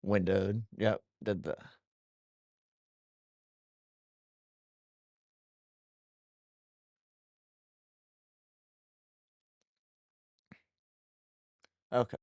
windowed. Yep, did the okay,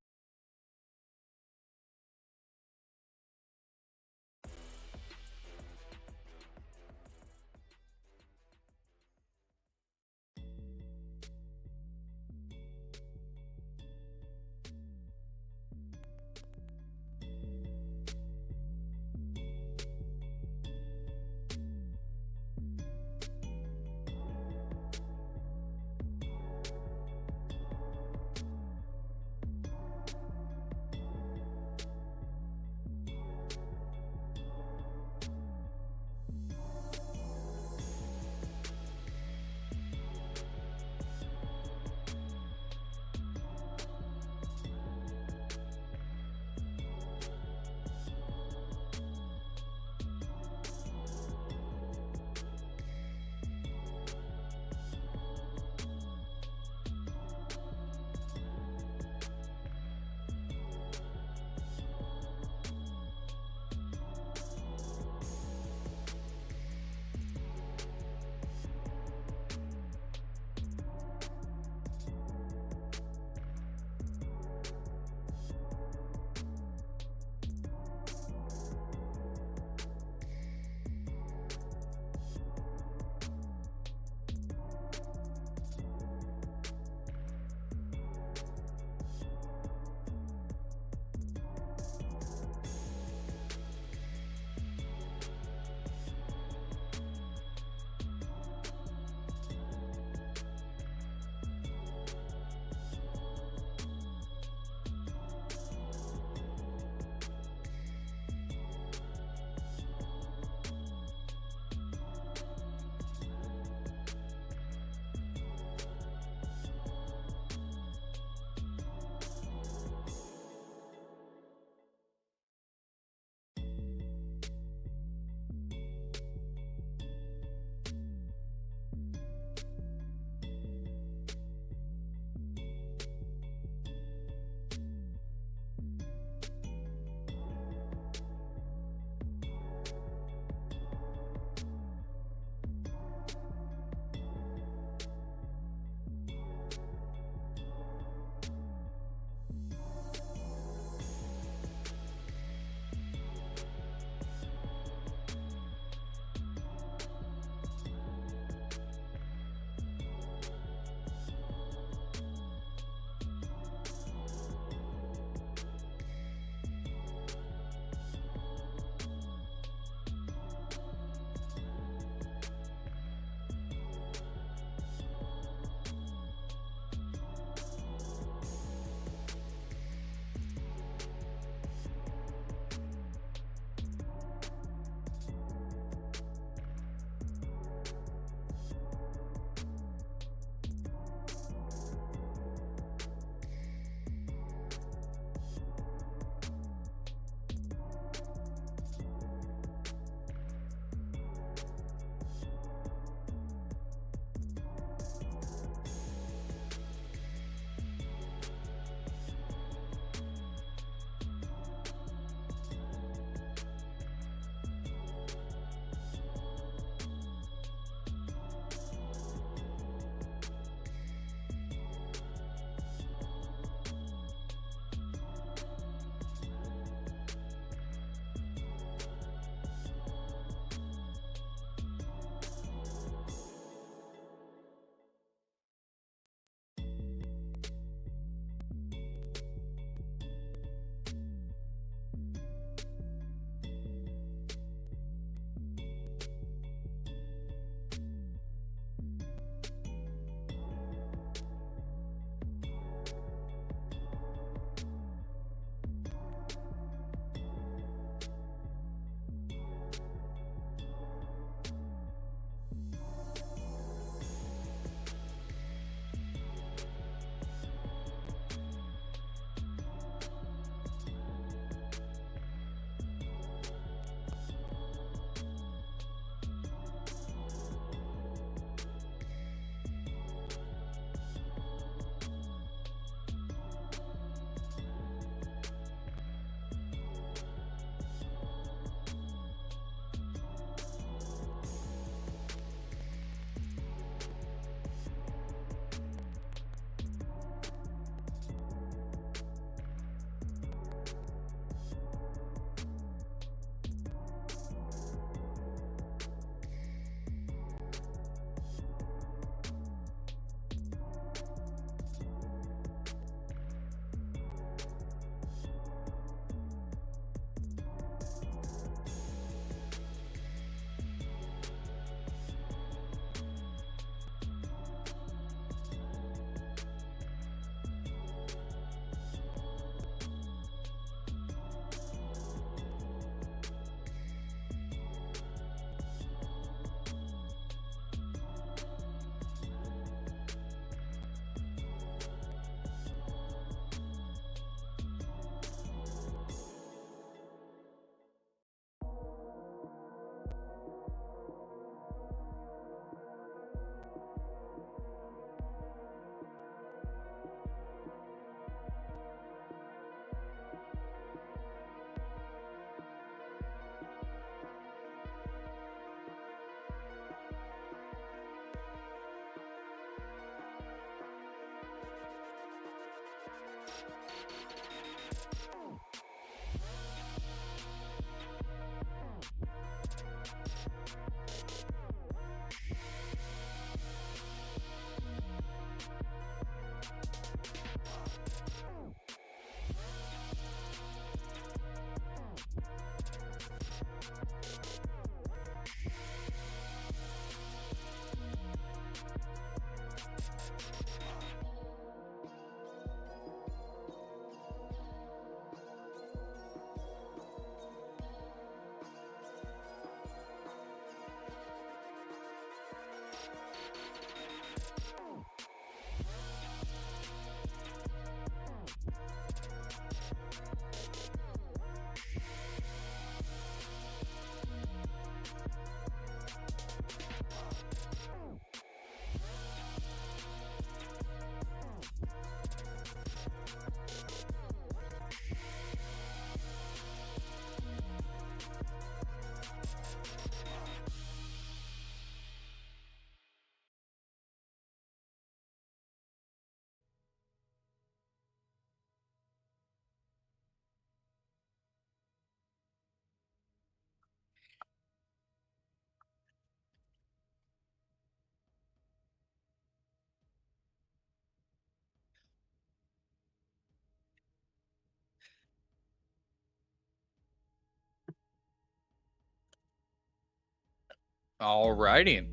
Alrighty.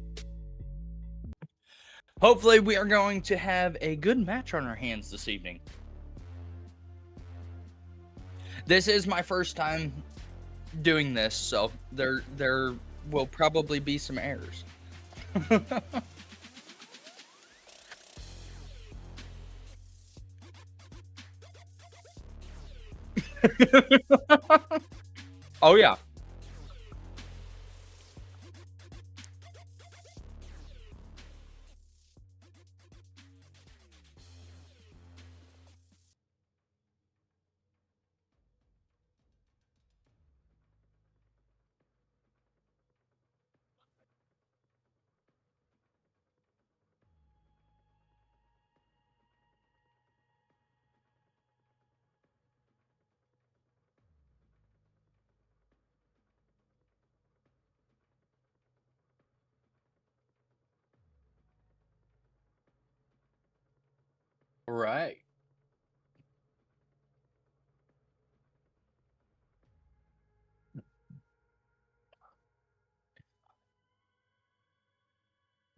Hopefully, we are going to have a good match on our hands this evening. This is my first time doing this, so there will probably be some errors. Oh yeah. Right.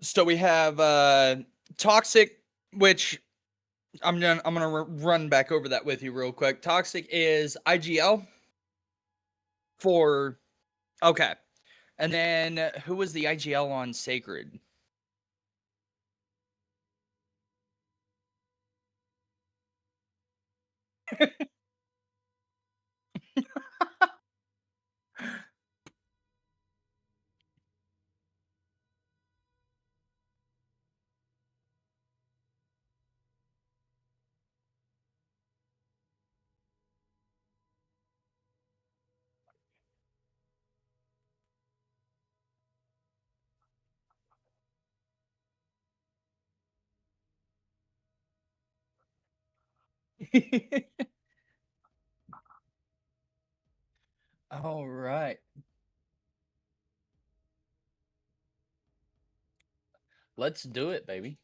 So we have toxic, which I'm gonna run back over that with you real quick. Toxic is IGL for okay, and then who was the IGL on Sacred? All right, let's do it, baby.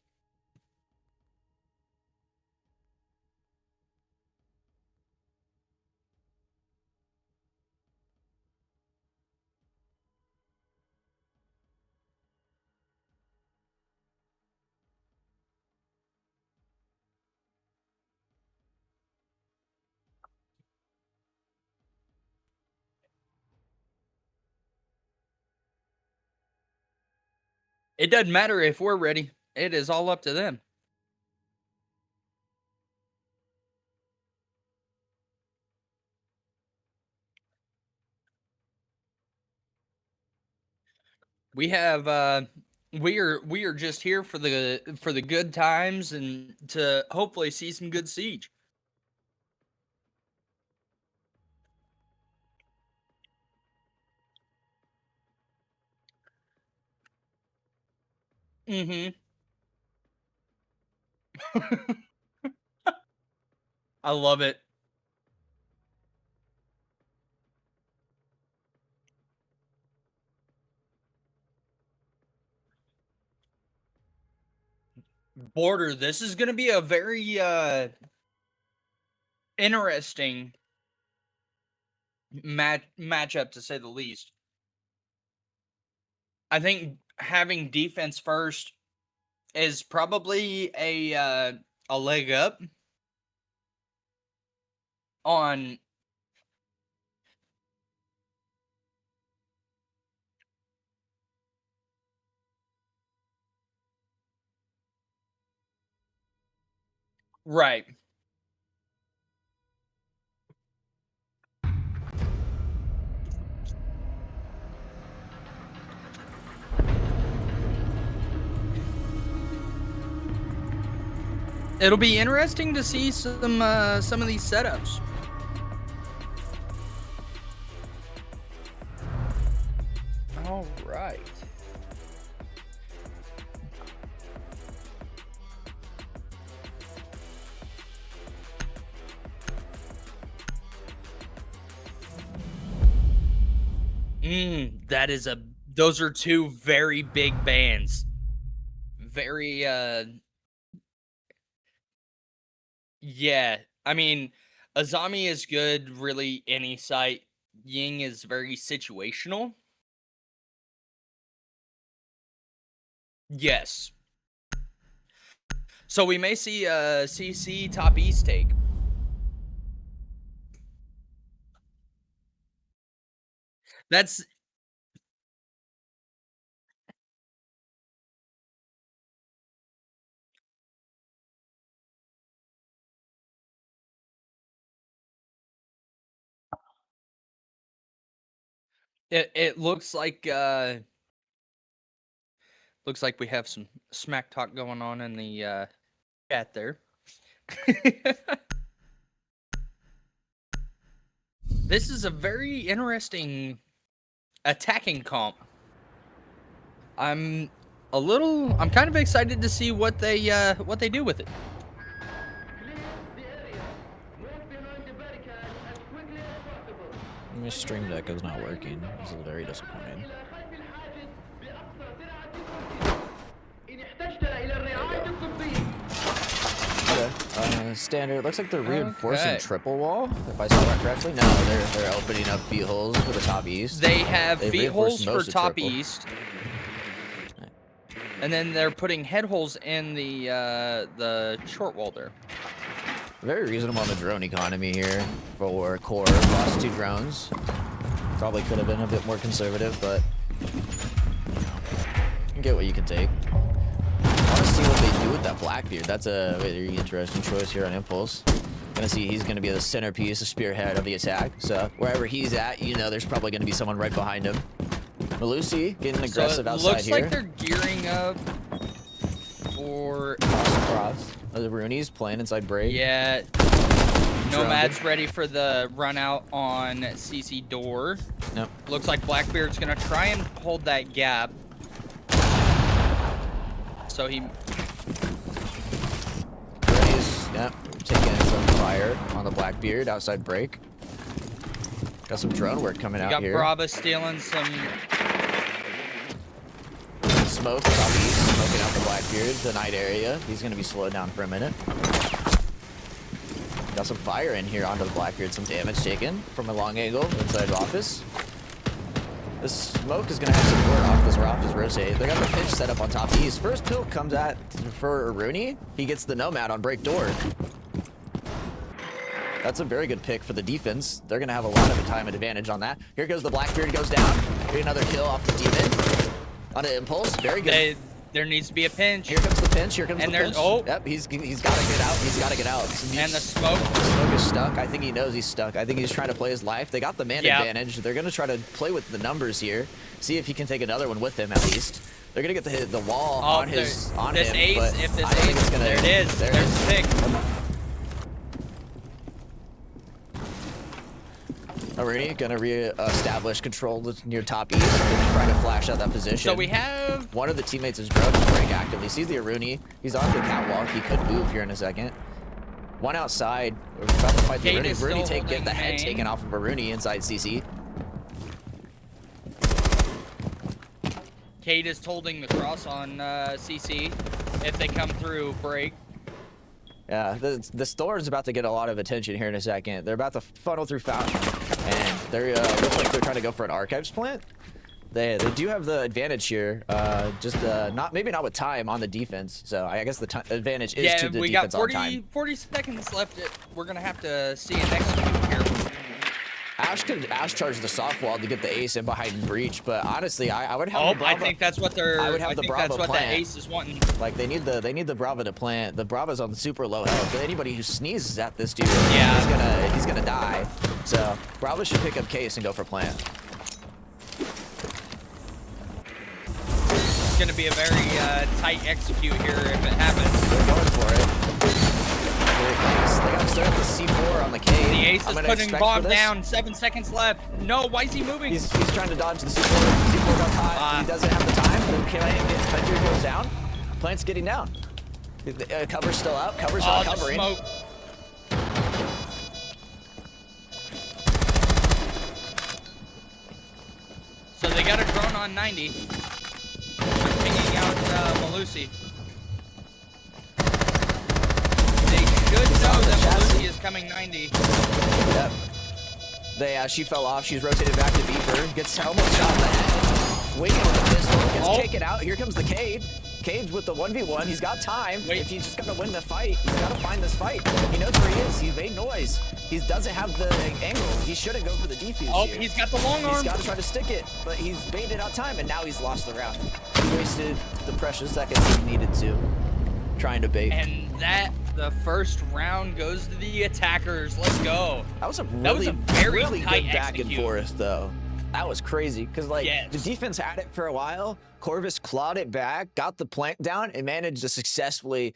It doesn't matter if we're ready. It is all up to them. We have we are just here for the good times and to hopefully see some good siege. Mhm. I love it. Border, this is going to be a very interesting matchup to say the least. I think having defense first is probably a leg up on right. It'll be interesting to see some of these setups. All right. That is a those are two very big bands. Very yeah. I mean, Azami is good really any site. Ying is very situational. Yes. So we may see CC top East take. That's it looks like we have some smack talk going on in the chat there. This is a very interesting attacking comp. I'm kind of excited to see what they do with it. My stream deck is not working. This is very disappointing. Okay. Standard. Looks like they're reinforcing triple wall. If I saw that correctly. No, they're opening up feet holes for the top east. They have They've feet holes for top triple. east. And then they're putting head holes in the short wall there. Very reasonable on the drone economy here for Core. Lost 2 drones. Probably could have been a bit more conservative, but you can get what you can take. I want to see what they do with that Blackbeard. That's a very interesting choice here on Impulse. Gonna see he's gonna be the centerpiece, the spearhead of the attack. So wherever he's at, you know there's probably gonna be someone right behind him. Malusi getting aggressive outside here. Looks like they're gearing up for cross. Oh, the Rooney's playing inside break. Yeah. Nomad's ready for the run out on CC door. Nope. Looks like Blackbeard's gonna try and hold that gap. So he Yep, taking some fire on the Blackbeard outside break. Got some drone work coming out here. Got Brava stealing some smoke. Smoking out the Blackbeard, the night area. He's gonna be slowed down for a minute. Got some fire in here onto the Blackbeard. Some damage taken from a long angle inside office. This smoke is gonna have support off this rotate. They got the pitch set up on top east. First pill comes at for Rooney. He gets the Nomad on break door. That's a very good pick for the defense. They're gonna have a lot of time advantage on that. Here goes the Blackbeard, goes down. Get another kill off the demon. On an impulse, very good. There needs to be a pinch. Here comes the pinch. Here comes the pinch. Oh. Yep, he's got to get out. He's got to get out. And the smoke. The smoke is stuck. I think he knows he's stuck. I think he's trying to play his life. They got the man advantage. They're going to try to play with the numbers here. See if he can take another one with him at least. They're going to get the wall on him. Ace, but if this I think ace, it's gonna, there it is. There's the pick. Rooney gonna re-establish control near top east. Trying to flash out that position. So we have one of the teammates is drone break actively. Sees the Rooney. He's on the catwalk. He could move here in a second. One outside. We're about to fight the Rooney. Rooney get the head taken off of a Rooney inside CC. Cade is holding the cross on CC if they come through break. Yeah, the store is about to get a lot of attention here in a second. They're about to funnel through Fountain, and they look like they're trying to go for an Archives plant. They do have the advantage here, maybe not with time on the defense. So I guess the advantage is to the defense on time. Yeah, we got 40 seconds left. We're gonna have to see an execute here. Ash charge the soft wall to get the ace in behind breach, but honestly, I would have. Oh, I think that's what they're. I would have the Bravo that's what plant. the ace is wanting. Like they need the Bravo to plant. The Bravo's on super low health. But anybody who sneezes at this dude, he's gonna die. So Bravo should pick up case and go for plant. It's gonna be a very tight execute here if it happens. They're going for it. They got to start the C4 on the K. The ace is putting bomb down. 7 seconds left. No, why is he moving? He's trying to dodge the C4. C4 got high. He doesn't have the time. The goes down. Plant's getting down. Cover's still up. Cover's not covering. Smoke. So they got a drone on 90. They're pinging out Malusi. Good know that Malusi is coming 90. Yep. She fell off. She's rotated back to Beeper. Gets almost shot in the head. Waiting with the pistol. Gets taken out. Here comes the Cade. Cage with the 1v1. He's got time. Wait. If he's just got to win the fight, he's got to find this fight. He knows where he is. He made noise. He doesn't have the angle. He shouldn't go for the defuse Oh, here. he's got the long arm. He's got to try to stick it, but he's baited out time, and now he's lost the round. He wasted the precious seconds he needed to, trying to bait. And the first round goes to the attackers. Let's go. That was a very really tight good back and execute. forth, though. That was crazy, because like Yes. the defense had it for a while. Corvus clawed it back, got the plant down, and managed to successfully,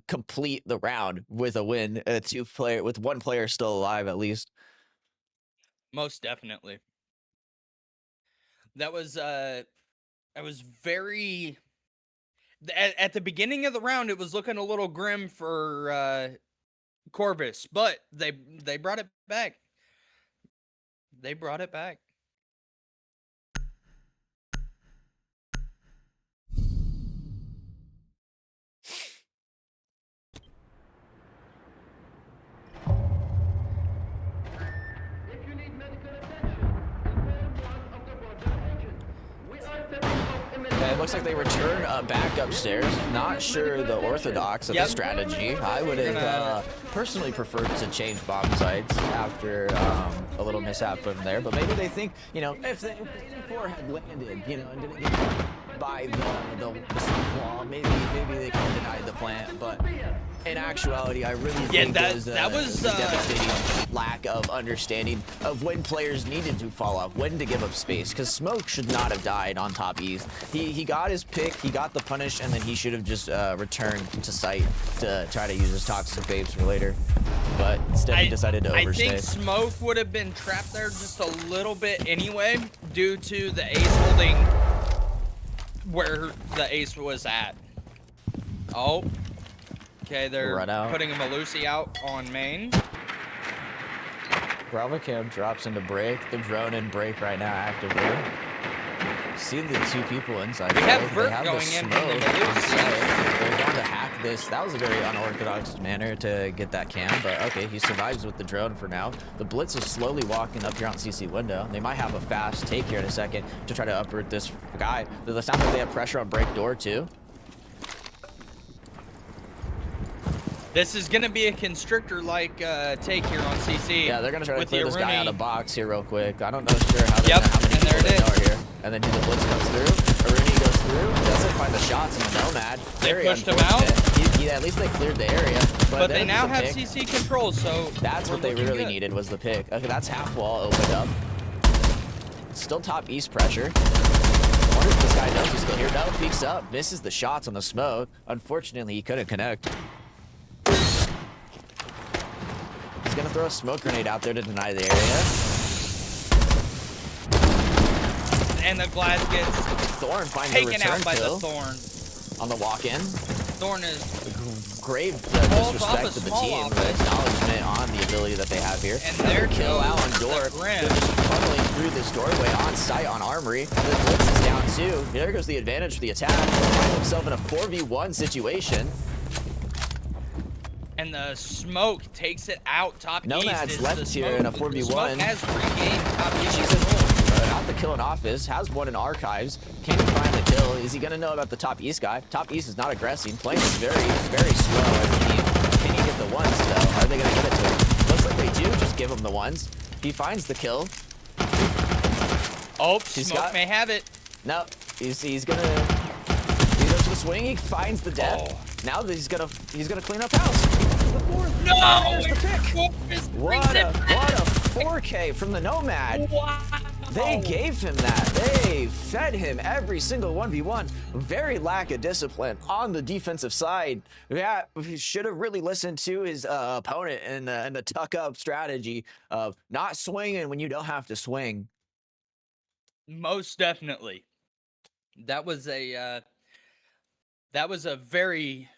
complete the round with a win. With one player still alive, at least. Most definitely. That was very. At the beginning of the round, it was looking a little grim for Corvus, but they brought it back. They brought it back. If you need medical attention, inform one of the border agents. We are setting up emergency. Yeah, it looks like they return back upstairs. Not sure the orthodox of Yep. the strategy. I would have personally preferred to change bomb sites after a little mishap from there. But maybe they think, if the M4 had landed, and didn't get by the sub wall, maybe they could have denied the plant. But in actuality, I really think that it was was, a devastating lack of understanding of when players needed to fall off, when to give up space. Because Smoke should not have died on top east. He got his pick, he got the punish, and then he should have just returned to site to try to use his toxic babes for later. But instead, he decided to overstay. I think Smoke would have been trapped there just a little bit anyway, due to the ace holding where the ace was at. Oh. Okay, they're Run out. putting a Malusi out on main. Bravo Cam drops into break. The drone in break right now actively. See the two people inside. We have break. Bert They have going the in from smoke the Malusi. inside. They're going to hack this. That was a very unorthodox manner to get that cam, but okay, he survives with the drone for now. The Blitz is slowly walking up here on CC window. They might have a fast take here in a second to try to uproot this guy. It sounds like they have pressure on break door too. This is going to be a constrictor-like take here on CC. Yeah, they're gonna try to with clear the this guy Aruni. out of box here real quick. I don't know sure how, Yep, how many and there people it they know is. are here. And then the Blitz comes through. Aruni goes through. Doesn't find the shots in the Nomad. They Very pushed him out. unfortunate. At least they cleared the area. But they there's now the have pick. CC control, so That's we're what they looking really good. needed was the pick. Okay, that's half wall opened up. Still top east pressure. I wonder if this guy knows he's still here. No, peeks up. Misses the shots on the smoke. Unfortunately, he couldn't connect. He's gonna throw a smoke grenade out there to deny the area. And the glass gets Thorn finds a taken return out by kill the Thorn. on the walk-in. Thorn is Grave Falls disrespect off to a the small team, office. but acknowledgement on the ability that they have here. And there kill goes out on the door. Grim. They're just funneling through this doorway on site on Armory. The Blitz is down too. There goes the advantage for the attack. Find himself in a 4v1 situation. and the smoke takes it out top Nomad's east. Is left the here smoke, in a the 4v1. Smoke has regained top east She's control. out the kill in office, has one in archives. Can he find the kill? Is he gonna know about the top east guy? Top east is not aggressing. Playing is very, very slow as a team. Can he get the ones though? Are they gonna give it to him? Looks like they do just give him the ones. He finds the kill. Oh, He's smoke got- may have it. No, he goes for the swing, he finds the death. Oh. Now that he's gonna clean up house. No! There's the pick. Corvus What brings a it back. 4K from the Nomad. Wow. They gave him that. They fed him every single 1v1. Very lack of discipline on the defensive side. Yeah, he should have really listened to his opponent in the tuck-up strategy of not swinging when you don't have to swing. Most definitely. That was a very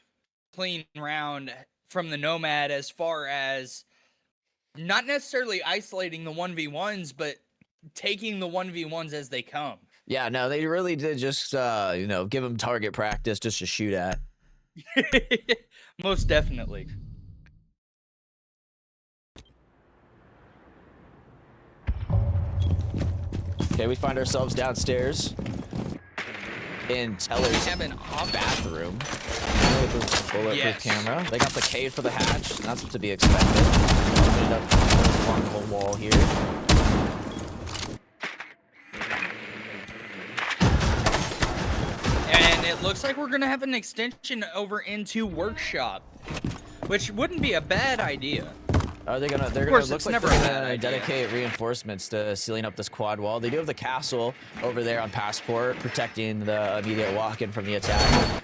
clean round from the Nomad as far as not necessarily isolating the 1v1s, but taking the 1v1s as they come. Yeah, no, they really did just give him target practice just to shoot at. Most definitely. Okay, we find ourselves downstairs in Teller's have an bathroom. With the bulletproof Yes. camera. They got the cave for the hatch. That's to be expected. Open it up along the whole wall here. And it looks like we're gonna have an extension over into workshop, which wouldn't be a bad idea. Are they gonna? They're Of gonna. course, Looks it's like never they're a bad gonna idea. dedicate reinforcements to sealing up this quad wall. They do have the castle over there on Passport, protecting the immediate walk-in from the attack.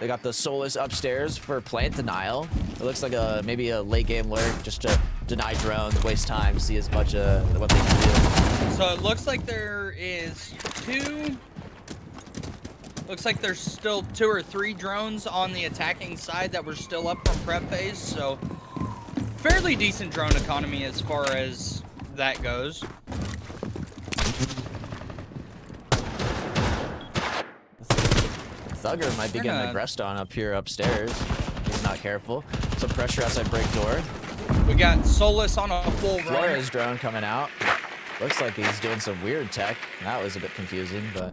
They got the Solus upstairs for plant denial. It looks like maybe a late game lurk just to deny drones, waste time, see as much what they can do. So it looks like there is two. Looks like there's still 2 or 3 drones on the attacking side that were still up from prep phase. So fairly decent drone economy as far as that goes. Thugger might be We're getting gonna- aggressed on up here upstairs. He's not careful. Some pressure outside break door. We got Solus on a full run. Flores drone coming out. Looks like he's doing some weird tech. That was a bit confusing, but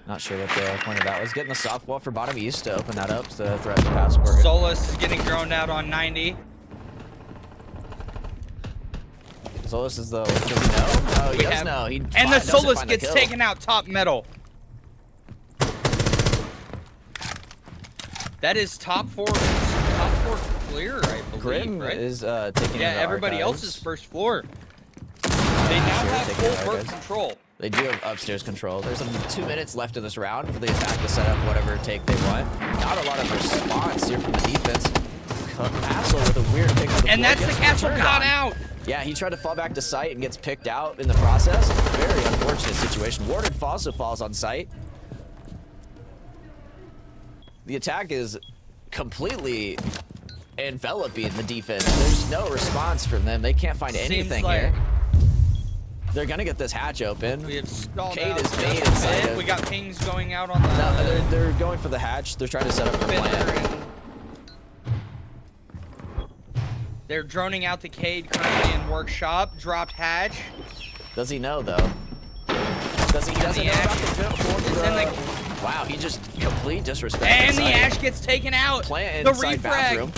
not sure what the point of that was. Getting the soft wall for bottom east to open that up to threat the Passport. Solus is getting droned out on 90. Solus is the. Does he know? Oh, he We does have- know. He And the doesn't Solus find the gets kill. taken out top metal. That is top four clear, I believe, Grim right? is taking Yeah, the everybody archives. else's first floor. They now have taking the full bird archives. control. They do have upstairs control. There's 2 minutes left in this round for the attack to set up whatever take they want. Not a lot of response here from the defense. Castle with a weird pick. Of the And floor that's the gets castle turned got on. out. Yeah, he tried to fall back to site and gets picked out in the process. Very unfortunate situation. Warded also falls on site. The attack is completely enveloping the defense. There's no response from them. They can't find Seems anything like here. They're gonna get this hatch open. We have stalled Cade out is just made a inside bit. of- We got pings going out on the No, they're going for the hatch. They're trying to set up the Fender plan. and they're droning out the Cade currently in workshop. Dropped hatch. Does he know though? Does he? He doesn't the know about ash the is in the- Wow, he just complete disrespect. And the inside. ash gets taken out. Plant The inside refrag. bathroom.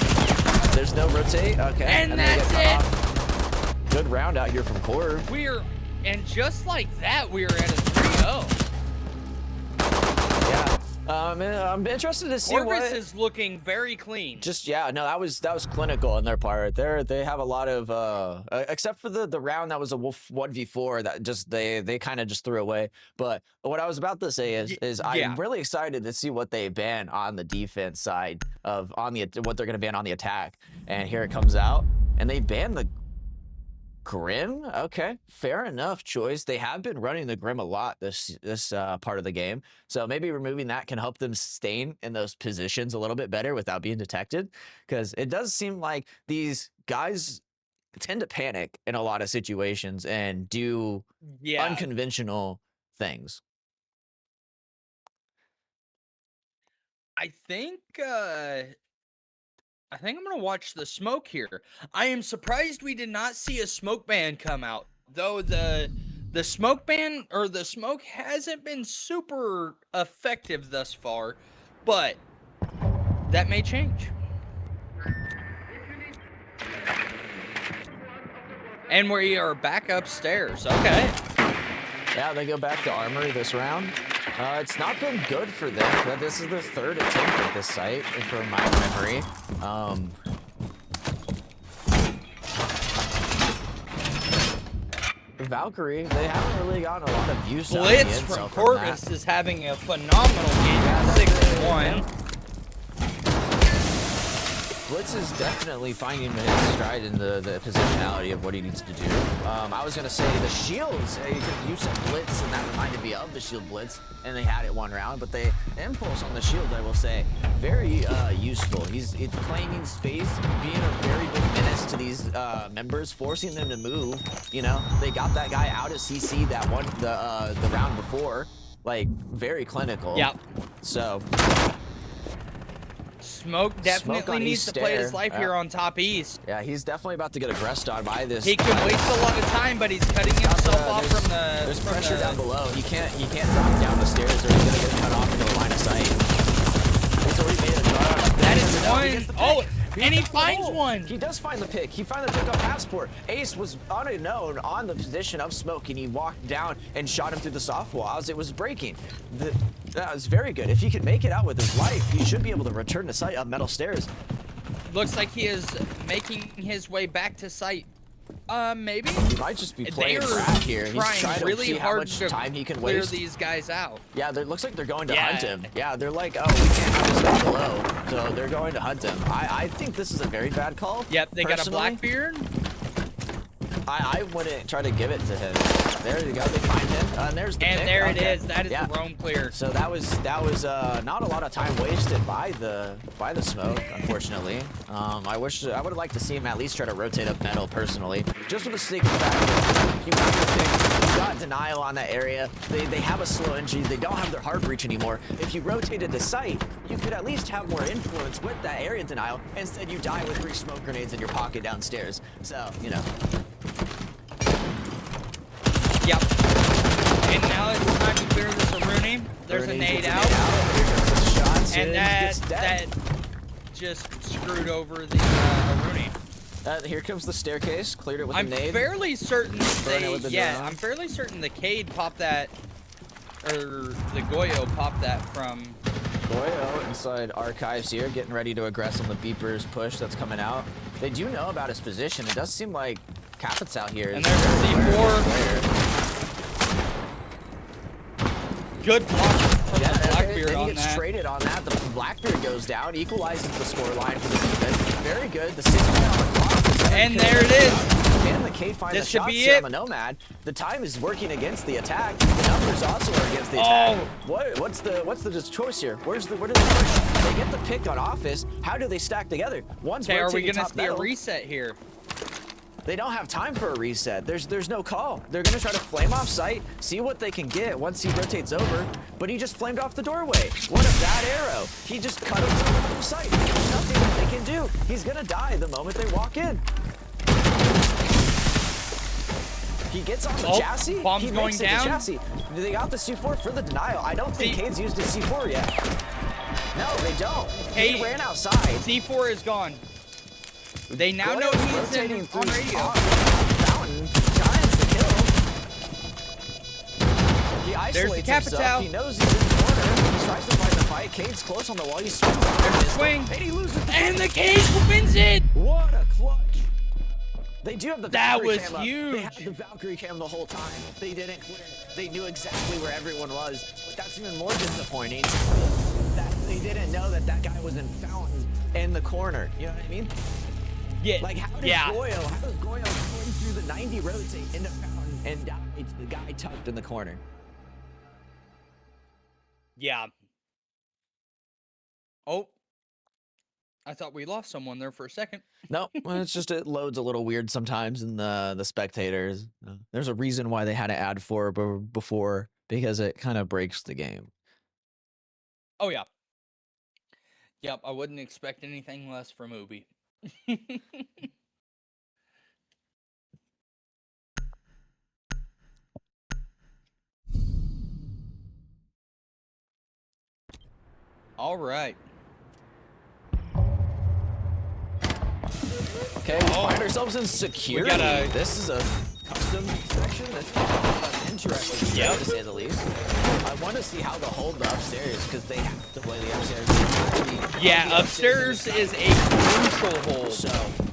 There's no rotate. Okay. And then they that's get cut it. off. Good round out here from Corv. And just like that, we are at a 3-0. Yeah. I'm interested to see Corvus what. is looking very clean. Just yeah, no, that was clinical on their part. They have a lot of except for the round that was a wolf 1v4 that just they kind of just threw away. But what I was about to say is yeah. I'm really excited to see what they ban on the defense side of what they're gonna ban on the attack. And here it comes out, and they banned the Grim. Okay, fair enough choice. They have been running the Grim a lot this part of the game, so maybe removing that can help them sustain in those positions a little bit better without being detected, because it does seem like these guys tend to panic in a lot of situations and do Yeah. unconventional things. I think I'm gonna watch the smoke here. I am surprised we did not see a smoke ban come out, though the smoke ban or the smoke hasn't been super effective thus far, but that may change. And we are back upstairs. Okay. Yeah, they go back to armory this round. It's not been good for them, but this is their third attempt at this site, from my memory. Valkyrie, they haven't really gotten a lot of use out of the Blitz intel from that. Corvus is having a phenomenal game. 6-1. Blitz is definitely finding his stride in the positionality of what he needs to do. I was going to say the shields, you could use some Blitz, and that reminded me of the shield Blitz, and they had it one round, but the impulse on the shield, I will say, very useful. He's claiming space, being a very big menace to these members, forcing them to move. You know, they got that guy out of CC the round before, like, very clinical. Yep. So Smoke definitely on needs East to play his Stair. life here on top east. Yeah, he's definitely about to get aggressed on by this. He could waste a lot of time, but he's cutting himself off from the. There's pressure down below. He can't drop down the stairs or he's gonna get cut off into the line of sight. He's already made a draw. That is one. Oh, and he finds one. He does find the pick. He finally took up passport. Ace was unknown on the position of Smoke, and he walked down and shot him through the soft wall as it was breaking. That was very good. If he can make it out with his life, he should be able to return to site up metal stairs. Looks like he is making his way back to site. Maybe. He might just be playing crap here. He's trying to really see how hard much to time he can clear waste. these guys out. Yeah, it looks like they're going to Yeah. hunt him. Yeah, they're like, oh, we can't have this guy below, so they're going to hunt him. I think this is a very bad call. Yep, they got a personally. Blackbeard. I wouldn't try to give it to him. There you go. They find him. And there's the And pick. there it Okay. is. That is Yeah. the roam clear. So that was not a lot of time wasted by the Smoke, unfortunately. I would have liked to see him at least try to rotate up metal personally, just for the sake of the fact that you got the pick, you got denial on that area. They have a slow entry. They don't have their hard breach anymore. If you rotated the site, you could at least have more influence with that area denial. Instead, you die with 3 smoke grenades in your pocket downstairs. So you know. Yep. And now it's time to clear this Rooney. There's a Rooney nade gets out. Here comes the shots, And he gets dead. that just screwed over the Rooney. Here comes the staircase. Cleared it with a I'm nade. fairly certain Burn it with the drone. I'm fairly certain the Cade popped that, or the Goyo popped that from. Goyo inside archives here, getting ready to aggress on the beepers push that's coming out. They do know about his position. It does seem like Capit's out here. And there's a C4. Good block from Yeah, the Blackbeard then he on gets that. traded on that. The Blackbeard goes down, equalizes the score line for the defense. Very good. The 6 on the clock. And there it is. And the Cade finds This the should shots be here it. on the Nomad. The time is working against the attack. The numbers also are against the attack. What's the choice here? Where do they push? They get the pick on Office. How do they stack together? One's Okay, are we rotating gonna top see a metal. reset here? They don't have time for a reset. There's no call. They're gonna try to flame off site, see what they can get once he rotates over, but he just flamed off the doorway. What a bad arrow. He just cut himself off site. There's nothing that they can do. He's gonna die the moment they walk in. He gets on the chassis. Bomb's He going makes it to down. chassis. They got the C4 for the denial. I don't think Cade's used his C4 yet. No, they don't. He ran outside. C4 is gone. They now know Goyo's he's rotating on through radio. Fountain. Giants the kill. He isolates Capitao. himself. He knows he's in the corner. He tries to fight the fight. Cade's close on the wall. He's swinging. There's a swing. And he loses the And the Cade wins it. What a clutch. They do have the That Valkyrie was cam up. huge. They had the Valkyrie cam the whole time. They didn't clear. They knew exactly where everyone was. But that's even more disappointing. That they didn't know that guy was in Fountain in the corner. You know what I mean? Yeah. Like how does Goyo going through the 90 rotate into Fountain and die to the guy tucked in the corner? Yeah. Oh. I thought we lost someone there for a second. No, well, it's just it loads a little weird sometimes in the spectators. There's a reason why they had to add 4 before, because it kind of breaks the game. Oh yeah. Yep, I wouldn't expect anything less from Ubi. All right. Okay, we find ourselves in security. gotta- This is a custom section. That's interesting, to say the least. I want to see how they hold the upstairs, because they have to play the upstairs. Yeah, upstairs is a crucial hold. So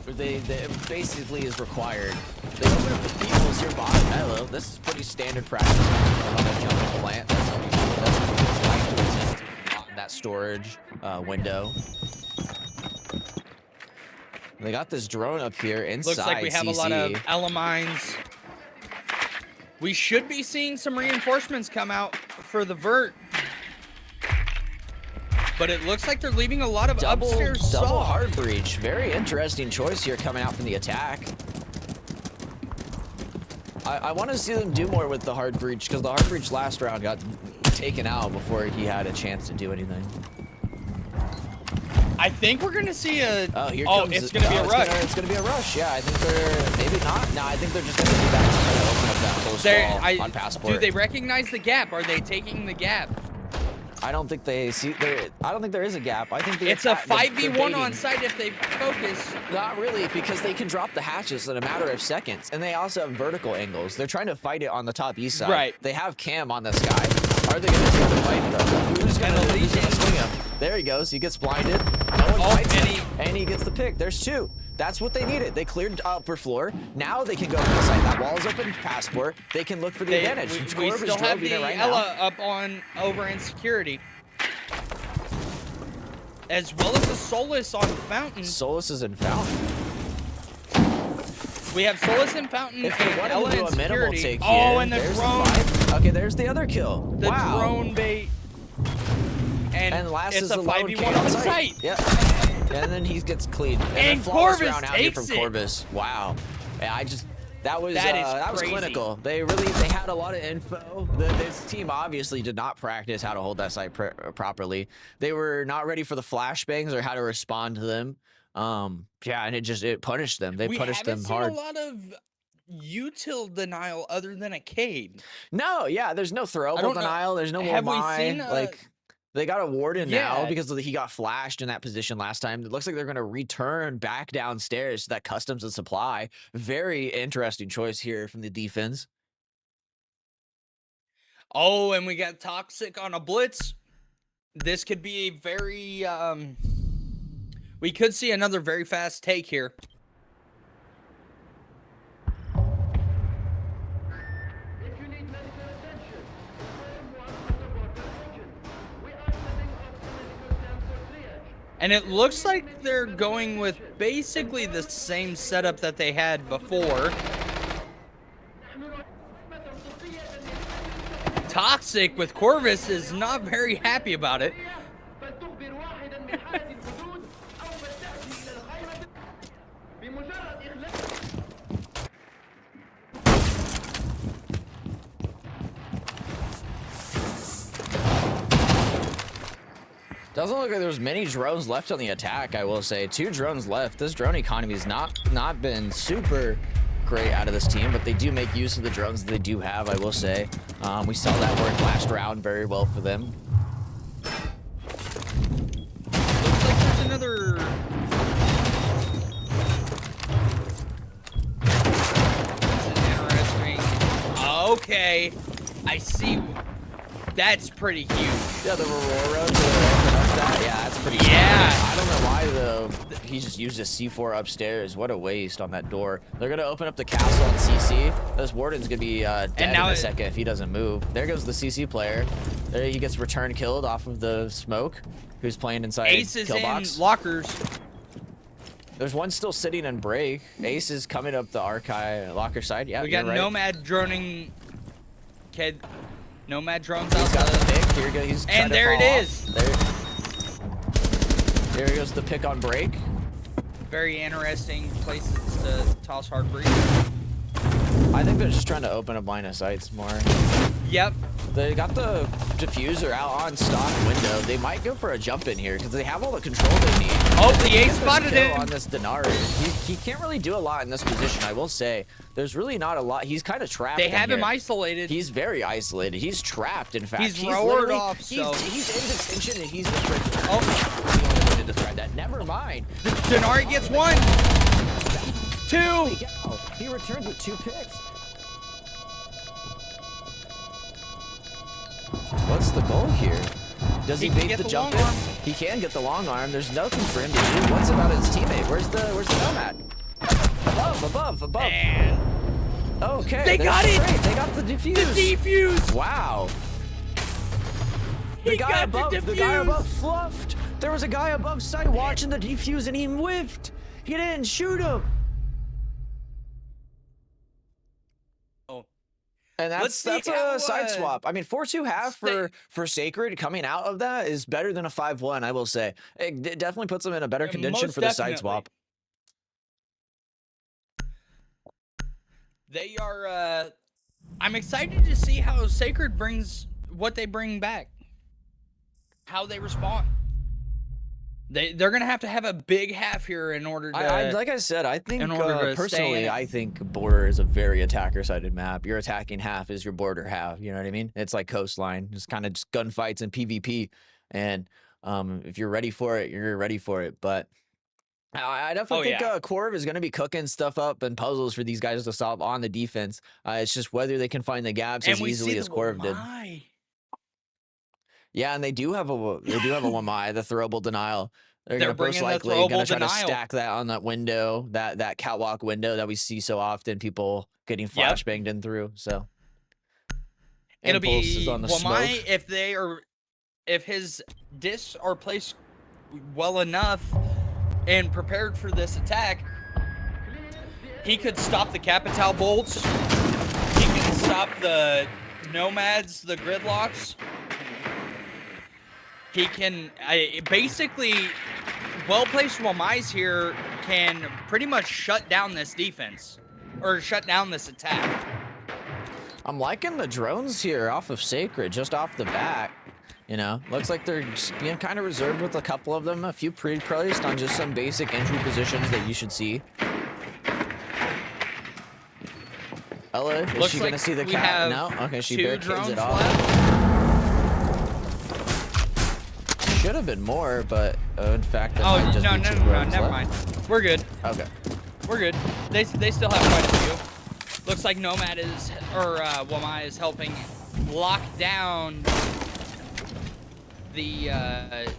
they basically is required. They open up the peoples here bottom. Hello, this is pretty standard practice. A lot of jumping plant. That's how it's like to exist on that storage window. They got this drone up here inside. Looks like we have CC. a lot of elemines. We should be seeing some reinforcements come out for the vert. But it looks like they're leaving a lot of upstairs double saw. hard breach. Very interesting choice here coming out from the attack. I want to see them do more with the hard breach, because the hard breach last round got taken out before he had a chance to do anything. I think we're gonna see a. Oh, here oh, comes. it's gonna be a rush. It's gonna be a rush. Yeah, I think they're maybe not. No, I think they're just gonna do that to try to open up that close wall on passport. Do they recognize the gap? Are they taking the gap? I don't think they see. I don't think there is a gap. I think It's a 5v1 on site if they focus. Not really, because they can drop the hatches in a matter of seconds, and they also have vertical angles. They're trying to fight it on the top east side. Right. They have Cam on this guy. Are they going to take the fight, though? Who's going to swing him? There he goes. He gets blinded. No one fights him, and he gets the pick. There's two. That's what they needed. They cleared upper floor. Now they can go to the site. That wall is open. Passport. They can look for the advantage. We Corvus still have the right Ella now. up over in security. As well as the Solus on Fountain. Solus is in Fountain. We have Solus and Fountain If they and wanted Ella to do in a minimal security. take Oh, here, and the there's drone. fight. Okay, there's the other kill. The Wow. drone bait. And last it's is a the lone 5v1 on site. Yep. And then he gets cleaned. And a flawless Corvus round out here takes from it. Corvus. Wow. Yeah, that was crazy. clinical. They had a lot of info. This team obviously did not practice how to hold that site properly. They were not ready for the flashbangs or how to respond to them. Yeah, and it punished them. They punished them hard. We haven't seen a lot of util denial other than a Cade. No, yeah, there's no throwable denial. There's no Have we Womai. seen Like, they got a warden now Yeah. because he got flashed in that position last time. It looks like they're going to return back downstairs to that customs and supply. Very interesting choice here from the defense. Oh, and we got Toxic on a blitz. This could be a very we could see another very fast take here. If you need medical attention, inform one of the border agents. We are setting up a medical camp for triage. And it looks like they're going with basically the same setup that they had before. Toxic with Corvus is not very happy about it. فلتخبر واحدا من حالة الحدود أو فلتأتي إلى الخيمة بمجرد إغلاق. Doesn't look like there's many drones left on the attack, I will say. 2 drones left. This drone economy has not been super great out of this team, but they do make use of the drones that they do have, I will say. We saw that work last round very well for them. Looks like there's another. This is interesting. Okay, I see. That's pretty huge. Yeah, the Aurora to open up that. Yeah, that's pretty Yeah. smart. I don't know why, though. He just used a C4 upstairs. What a waste on that door. They're going to open up the castle on CC. This warden's going to be dead in a second if he doesn't move. There goes the CC player. There he gets return killed off of the smoke. Who's playing inside Ace is Killbox. in lockers. There's one still sitting in break. Ace is coming up the archive locker side. Yeah, We got you're right. Nomad droning. Kid. Nomad drones He's got out. the pick. Here he goes. He's trying And to there it fall off. is. There he goes, the pick on break. Very interesting places to toss hard breach. I think they're just trying to open up line of sights more. Yep. They got the diffuser out on stock window. They might go for a jump in here because they have all the control they need. Oh, the Ace spotted him him. on this Denari. He can't really do a lot in this position, I will say. There's really not a lot. He's kind of trapped. They in have him here. isolated. He's very isolated. He's trapped, in fact. He's roared literally- off, so- He's in detention and he's the prisoner. Oh. That's the only way to describe that. Never mind. Denari gets 1. 2. Holy cow. He returns with 2 picks. What's the goal here? Does he He can bait get the the jump long in? arm. He can get the long arm. There's nothing for him to do. What's about his teammate? Where's the nomad? Above. And Okay. They there's got it! great. They got the defuse. the defuse. Wow. He got The guy above fluffed. There was a guy above side watching the defuse and he whiffed. He didn't shoot him. Oh. And Let's that's see how, a side swap. I mean, 4-2 half for Sacred coming out of that is better than a 5-1, I will say. It definitely puts them in a better Yeah, condition most for the side definitely. swap. They are I'm excited to see how Sacred brings what they bring back. How they respond. They're gonna have to have a big half here in order to. Like I said, I think in order to stay in personally, it. I think border is a very attacker-sided map. Your attacking half is your border half. You know what I mean? It's like coastline, just kind of just gunfights and PvP. And if you're ready for it, you're ready for it. But I definitely think Corv is going to be cooking stuff up and puzzles for these guys to solve on the defense. It's just whether they can find the gaps as easily as Corv did. Yeah, and they do have a Wamai, the throwable denial. They're gonna most likely gonna try to stack that on that window, that catwalk window that we see so often, people getting flashbanged in through. So it'll be on the Wamai if his discs are placed well enough and prepared for this attack. He could stop the Capital bolts. He can stop the nomads, the gridlocks. He can basically well-placed Wamais here can pretty much shut down this defense or shut down this attack. I'm liking the drones here off of Sacred, just off the bat. You know, looks like they're just being kind of reserved with a couple of them, a few pre-placed on just some basic entry positions that you should see. Ella, is she gonna see the cat? No? Okay, she barricades it off. Should have been more, but in fact, no, never mind. We're good. Okay, we're good. They still have quite a few. Looks like Nomad is Wamai is helping lock down the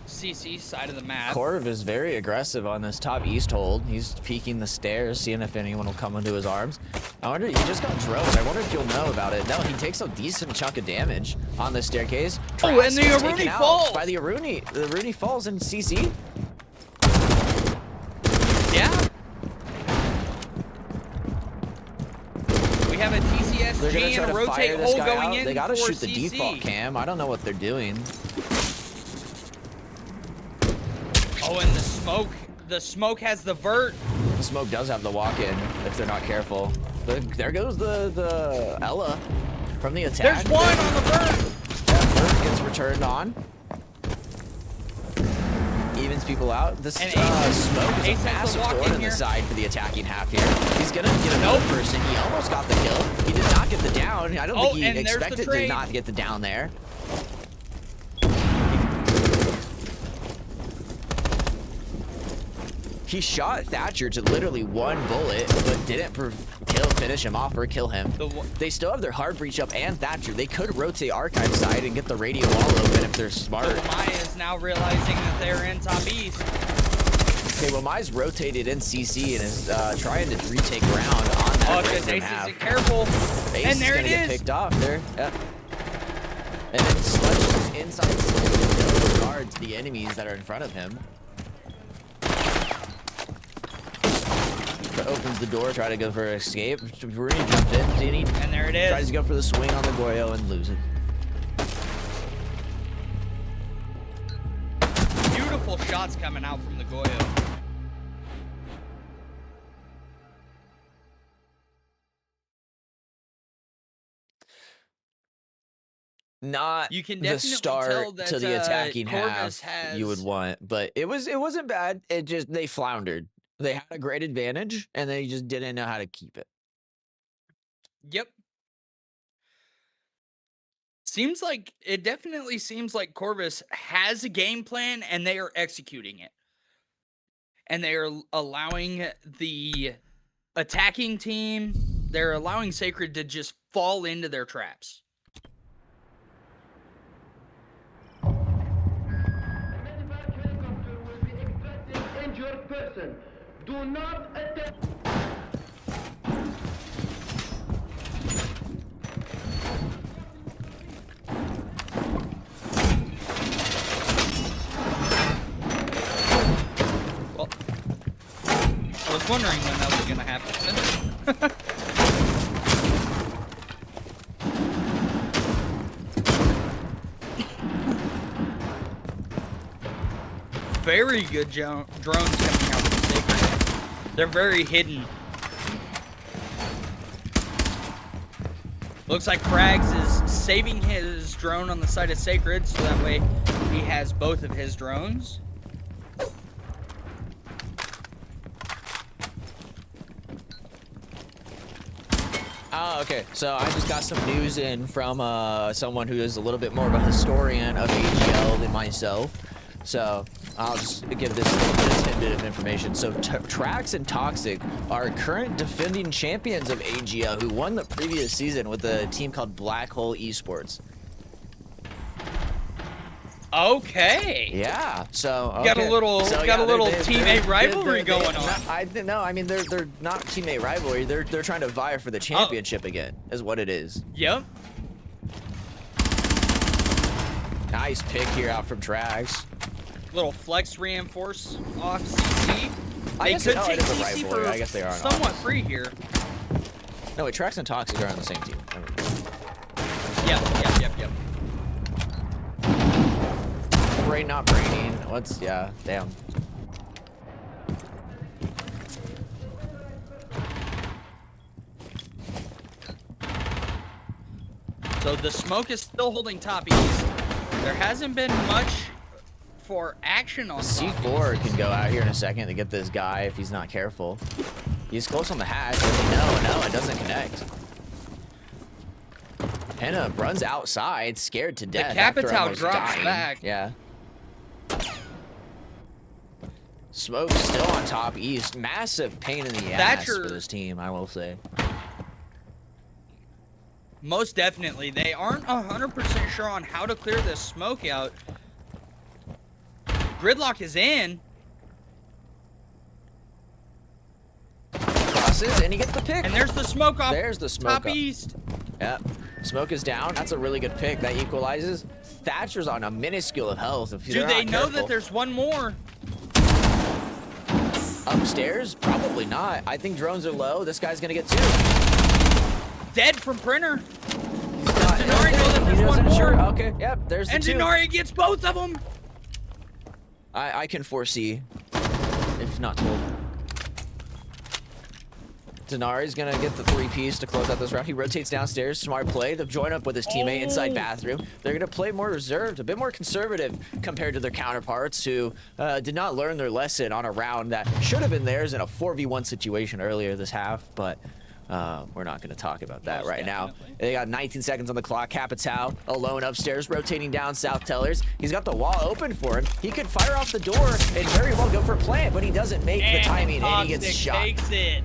CC side of the map. Corv is very aggressive on this top east hold. He's peeking the stairs, seeing if anyone will come into his arms. I wonder, he just got droned. I wonder if you'll know about it. No, he takes a decent chunk of damage on the staircase. Oh, and the Aruni falls! By the Aruni. The Aruni falls in CC. Yeah. We have a TCSG and a rotate hole going in. They gotta shoot the CC. default cam. I don't know what they're doing. Oh, and the smoke has the vert. The smoke does have the walk-in if they're not careful. There goes the Ella from the attack. There's one on the vert. That vert gets returned on. Evens people out. This smoke is a massive thorn in the side for the attacking half here. He's gonna get another person. He almost got the kill. He did not get the down. I don't think he expected to not get the down there. He shot Thatcher to literally one bullet, but didn't finish him off or kill him. They still have their hard breach up and Thatcher. They could rotate archive side and get the radio wall open if they're smart. So Wamai is now realizing that they're in top east. Okay, Wamai's rotated in CC and is trying to retake ground on that. Oh, because Ace is careful. Ace and there is gonna get picked off there. Yep. And then Sludge is inside no regard to the enemies that are in front of him. Opens the door, try to go for an escape. Rooney jumped in. Dini, and there it is. Tries to go for the swing on the Goyo and loses. Beautiful shots coming out from the Goyo. Not you can the start that, to the attacking Corvus half you would want, but it wasn't bad. It just they floundered. They had a great advantage, and they just didn't know how to keep it. Yep. It definitely seems like Corvus has a game plan, and they are executing it. And they are allowing the attacking team, they're allowing Sacred to just fall into their traps. A medevac helicopter will be extracting injured person. Do not attempt. Well, I was wondering when that was going to happen. Very good drones coming out from Sacred. They're very hidden. Looks like Frags is saving his drone on the side of Sacred, so that way he has both of his drones. Oh, okay. So I just got some news in from someone who is a little bit more of a historian of AGL than myself. So I'll just give this little bit of tidbit of information. So Trax and Toxic are current defending champions of AGL who won the previous season with a team called Black Hole Esports. Okay. Yeah. So Got a little teammate rivalry going on. I mean they're not teammate rivalry. They're trying to vie for the championship again. Is what it is. Yep. Nice pick here out from Trax. Little flex reinforce off CC. They could take CC for I guess they are somewhat free here. No, wait, Trax and Toxic are on the same team. Yep. Brain not braining. Yeah, damn. So the smoke is still holding top east. There hasn't been much for action on C4 can go out here in a second to get this guy if he's not careful. He's close on the hatch. No, it doesn't connect. Henna runs outside, scared to death. The Capital drops dying. back. Yeah. Smoke still on top east. Massive pain in the ass for this team, I will say. Most definitely. They aren't 100% sure on how to clear this smoke out. Gridlock is in. Crosses, and he gets the pick. And there's the smoke off. There's the smoke top east. Yep. Smoke is down. That's a really good pick. That equalizes. Thatcher's on a minuscule of health. If Do they know that there's one more? Upstairs? Probably not. I think drones are low. This guy's gonna get two. Dead from printer. Denari know that there's one more. Okay, yep, there's the two. And Denari gets both of them. I can foresee, if not told. Denari's gonna get the 3-piece to close out this round. He rotates downstairs. Smart play to join up with his teammate inside bathroom. They're gonna play more reserved, a bit more conservative compared to their counterparts who did not learn their lesson on a round that should have been theirs in a 4v1 situation earlier this half, but we're not gonna talk about that right now. They got 19 seconds on the clock. Capitao alone upstairs, rotating down South Tellers. He's got the wall open for him. He could fire off the door and very well go for a plant, but he doesn't make the timing and he gets shot. Takes it.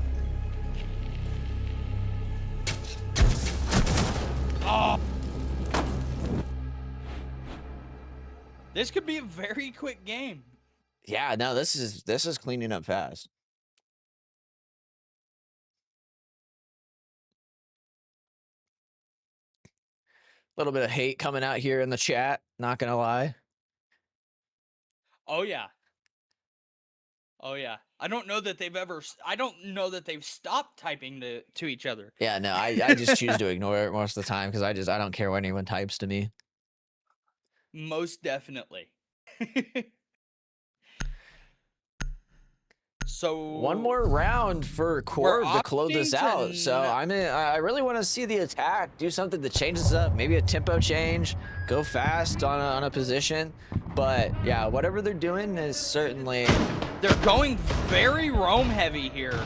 Oh. This could be a very quick game. Yeah, no, this is cleaning up fast. A little bit of hate coming out here in the chat, not gonna lie. Oh yeah. Oh yeah. I don't know that they've stopped typing to each other. Yeah, no, I just choose to ignore it most of the time because I don't care what anyone types to me. Most definitely. So one more round for Corv to close this out. So I really want to see the attack do something to change this up. Maybe a tempo change, go fast on a position. But yeah, whatever they're doing is certainly. They're going very roam heavy here.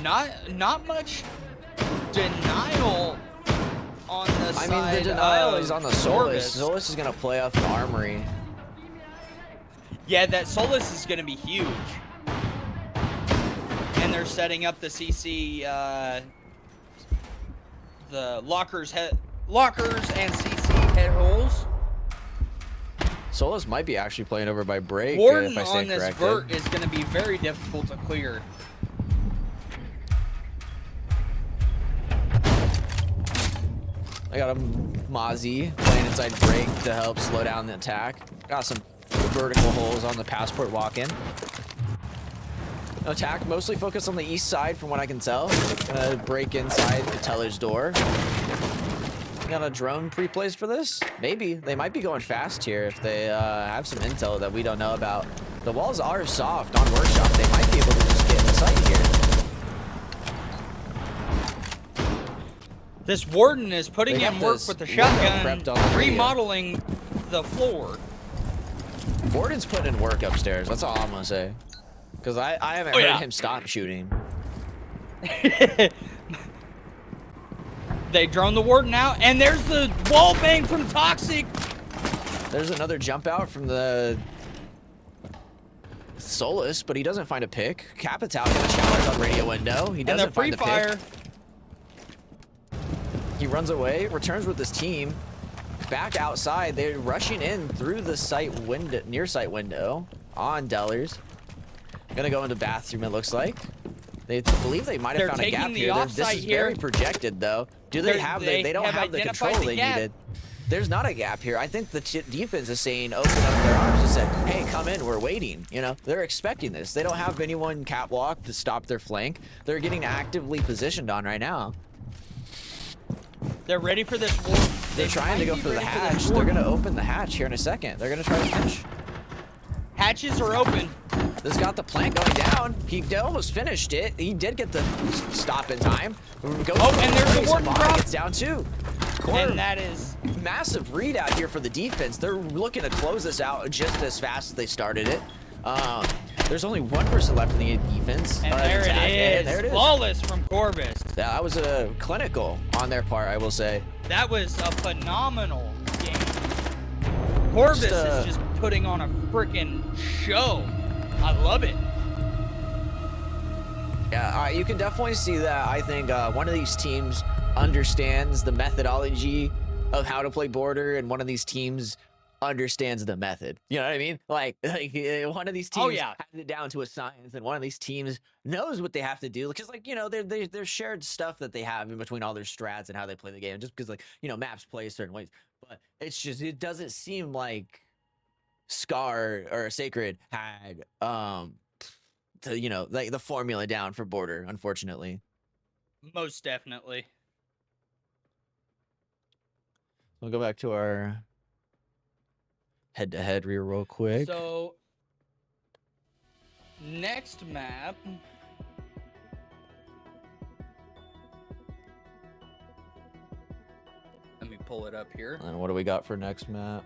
Not much denial on the side. I mean, the denial is on the Solus. Solus is gonna play off the armory. Yeah, that Solus is gonna be huge. And they're setting up the CC, the lockers and CC head holes. Solus might be actually playing over by break. Warden if I stand on this corrected. vert is going to be very difficult to clear. I got a Mozzie playing inside break to help slow down the attack. Got some vertical holes on the passport walk-in. Attack mostly focused on the east side from what I can tell. Gonna break inside the teller's door. Got a drone pre-placed for this? Maybe. They might be going fast here if they have some intel that we don't know about. The walls are soft on workshop. They might be able to just get in the site here. This warden is putting in work with the shotgun, remodeling the floor. Warden's putting in work upstairs. That's all I'm gonna say. Because I haven't heard him stop shooting. They drone the warden out, and there's the wall bang from Toxic. There's another jump out from the Solus, but he doesn't find a pick. Capitao gonna challenge on radio window. He And the doesn't free find the fire. pick. He runs away, returns with his team. Back outside, they're rushing in through the site window, near site window on Dellers. Gonna go into bathroom, it looks like. They believe they might have They're found a gap taking the here. This offsite is very here. projected, though. Do they have the? They don't have the identified control the they gap. needed. There's not a gap here. I think the defense is saying, open up their arms and say, hey, come in, we're waiting. You know, they're expecting this. They don't have anyone catwalk to stop their flank. They're getting actively positioned on right now. They're ready for this war. They're trying to go for the hatch. They're gonna open the hatch here in a second. They're gonna try to finish. Hatches are open. This got the plant going down. He almost finished it. He did get the stop in time. And there's the warden drop. It's down too. And that is Massive read out here for the defense. They're looking to close this out just as fast as they started it. There's only one person left in the defense. And there it is. And there it is. Flawless from Corvus. That was a clinical on their part, I will say. That was a phenomenal game. Corvus is just putting on a freaking show. I love it. Yeah, you can definitely see that. I think one of these teams understands the methodology of how to play Border, and one of these teams understands the method. You know what I mean? Like one of these teams has it down to a science, and one of these teams knows what they have to do. Because, like, you know, there's shared stuff that they have in between all their strats and how they play the game. Just because, like, you know, maps play certain ways, but it's just, it doesn't seem like Scar or Sacred had you know, like the formula down for Border, unfortunately. Most definitely. We'll go back to our head-to-head real quick. So, next map. Let me pull it up here. And what do we got for next map?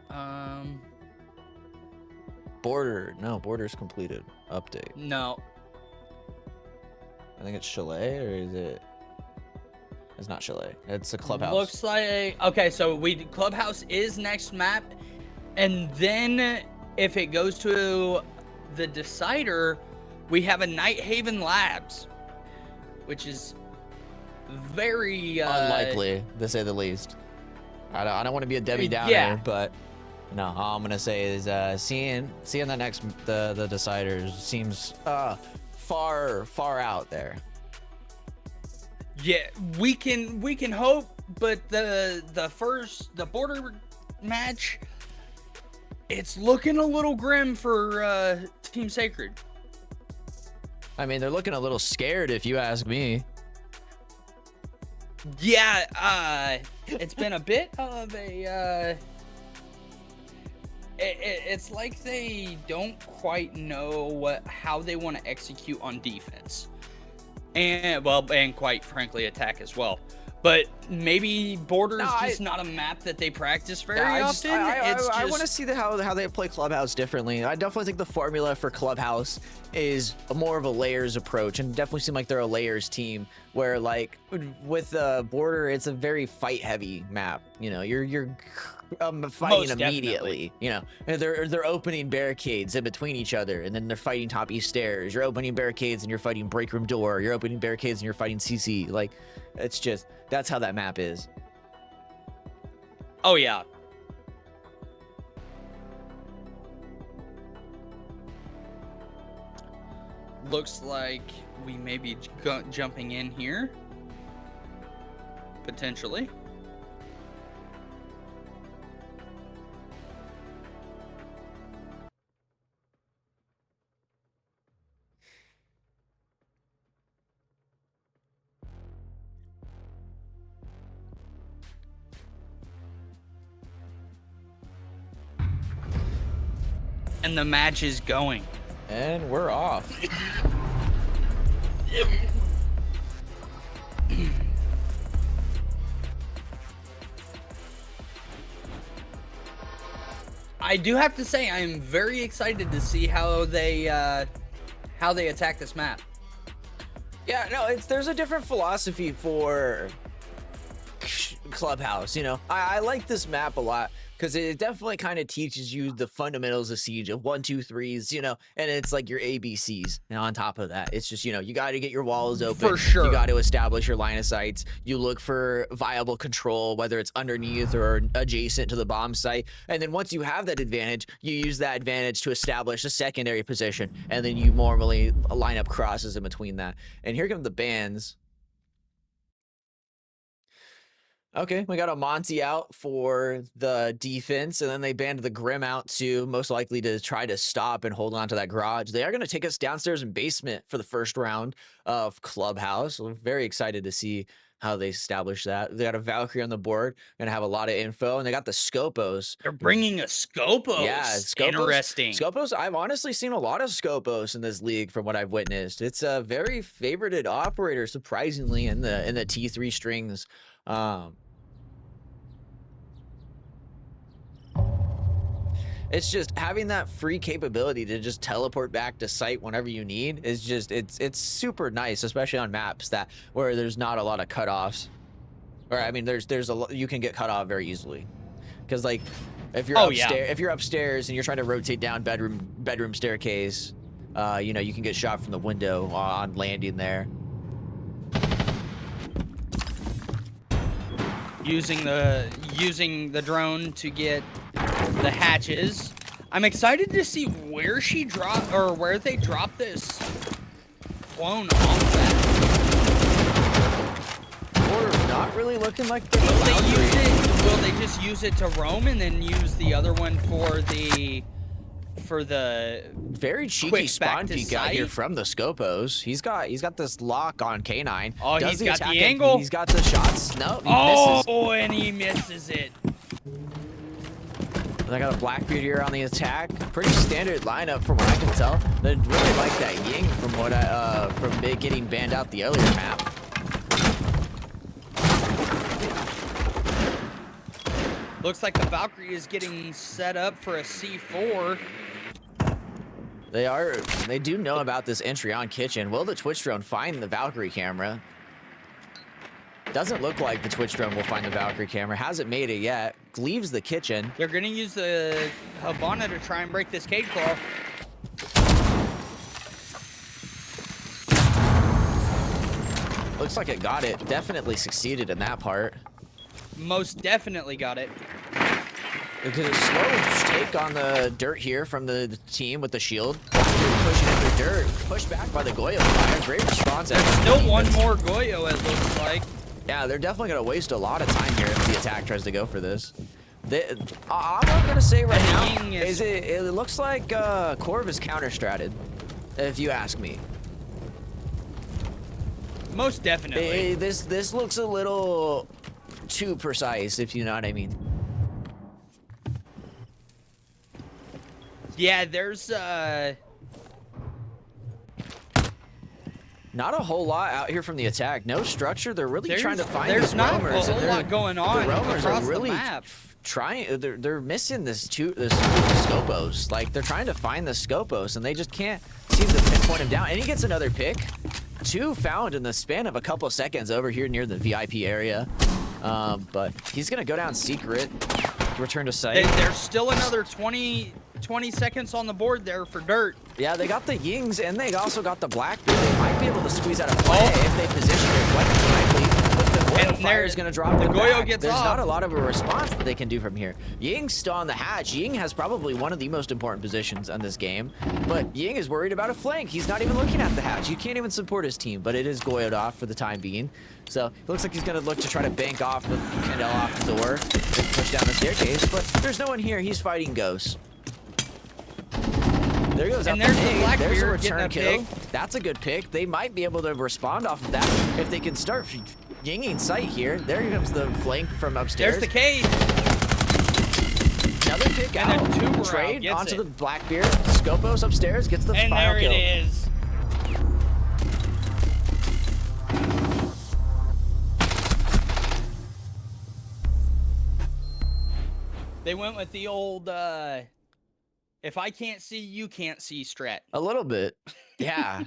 Border. No, Border's completed. Update. No. I think it's Chalet, or is it? It's not Chalet. It's a clubhouse. Looks like, okay, so clubhouse is next map, and then if it goes to the decider, we have a Night Haven Labs, which is very unlikely, to say the least. I don't want to be a Debbie Downer, but no, all I'm gonna say is seeing the next the deciders seems far out there. Yeah, we can hope, but the Border match, it's looking a little grim for Team Sacred. I mean, they're looking a little scared, if you ask me. Yeah, it's been a bit of a it's like they don't quite know how they want to execute on defense. And quite frankly, attack as well. But maybe Border's just not a map that they practice very often. I want to see how they play Clubhouse differently. I definitely think the formula for Clubhouse is more of a layers approach, and definitely seem like they're a layers team. Where, like, with Border, it's a very fight heavy map. You know, you're fighting immediately. You know, and they're opening barricades in between each other, and then they're fighting top east stairs. You're opening barricades and you're fighting break room door. You're opening barricades and you're fighting CC. Like, it's just, that's how that map is. Oh yeah. Looks like we may be jumping in here. Potentially. And the match is going. And we're off. I do have to say, I am very excited to see how they attack this map. Yeah, no, there's a different philosophy for Clubhouse. You know, I like this map a lot because it definitely kind of teaches you the fundamentals of Siege of 1, 2, 3s, you know, and it's like your ABCs. And on top of that, it's just, you know, you got to get your walls open. For sure. You got to establish your line of sights. You look for viable control, whether it's underneath or adjacent to the bomb site. And then once you have that advantage, you use that advantage to establish a secondary position. And then you normally line up crosses in between that. And here come the bans. Okay, we got a Monty out for the defense, and then they banned the Grim out too, most likely to try to stop and hold on to that garage. They are going to take us downstairs in basement for the first round of Clubhouse. We're very excited to see how they establish that. They got a Valkyrie on the board, going to have a lot of info, and they got the Scopos. They're bringing a Scopos. Yeah, Scopos. Interesting. Scopos, I've honestly seen a lot of Scopos in this league from what I've witnessed. It's a very favorited operator, surprisingly, in the T3 strings. It's just having that free capability to just teleport back to site whenever you need is just it's super nice, especially on maps where there's not a lot of cutoffs. Or I mean, there's you can get cut off very easily, because like if you're upstairs and you're trying to rotate down bedroom staircase, you know, you can get shot from the window on landing there. Using the drone to get the hatches. I'm excited to see where she dropped, or where they dropped this clone off that. Or not really looking like the Will they use it? Will they just use it to roam and then use the other one for the very cheeky quick spawn back to peek out site? here from the Scopos. He's got this lock on K9. Oh, Does he's got the attack angle. He's got the shots. No, he misses. Oh, and he misses it. I got a Blackbeard here on the attack. Pretty standard lineup from what I can tell. They really like that Ying from what from Big getting banned out the earlier map. Looks like the Valkyrie is getting set up for a C4. They do know about this entry on kitchen. Will the Twitch drone find the Valkyrie camera? Doesn't look like the Twitch drone will find the Valkyrie camera. Hasn't made it yet. Leaves the kitchen. They're gonna use the Habana to try and break this cage claw. Looks like it got it. Definitely succeeded in that part. Most definitely got it. It did a slow take on the dirt here from the team with the shield. Pushing into dirt. Pushed back by the Goyo fire. Great response. There's still one more Goyo, it looks like. Yeah, they're definitely going to waste a lot of time here if the attack tries to go for this. I'm going to say right now, it looks like Corvus counter-stratted, if you ask me. Most definitely. This looks a little too precise, if you know what I mean. Yeah, there's not a whole lot out here from the attack. No structure. They're really trying to find there's these not roamers. a whole lot going on The roamers across are really the map. trying. They're missing this Scopos. Like they're trying to find the Scopos, and they just can't seem to pinpoint him down. And he gets another pick. 2 found in the span of a couple of seconds over here near the VIP area. But he's gonna go down secret. Return to site. There's still another 20 seconds on the board there for dirt. Yeah, they got the Yings and they also got the Blackbeard. They might be able to squeeze out a play if they position it quite correctly. But the Goyo fire is going to drop the them Goyo back. gets There's off. not a lot of a response that they can do from here. Ying's still on the hatch. Ying has probably one of the most important positions on this game. But Ying is worried about a flank. He's not even looking at the hatch. You can't even support his team, but it is Goyoed off for the time being. So it looks like he's going to look to try to bank off with Kendall off the door and push down the staircase. But there's no one here. He's fighting ghosts. There goes out And there's the nade. Blackbeard There's a getting return a kill. pick. That's a good pick. They might be able to respond off of that if they can start yinging sight here. There comes the flank from upstairs. There's the cage. Another pick And out. a tuber Trade out onto gets the it. Blackbeard. Scopos upstairs gets the And final there kill. it is. They went with the old, if I can't see, you can't see strat. A little bit. Yeah.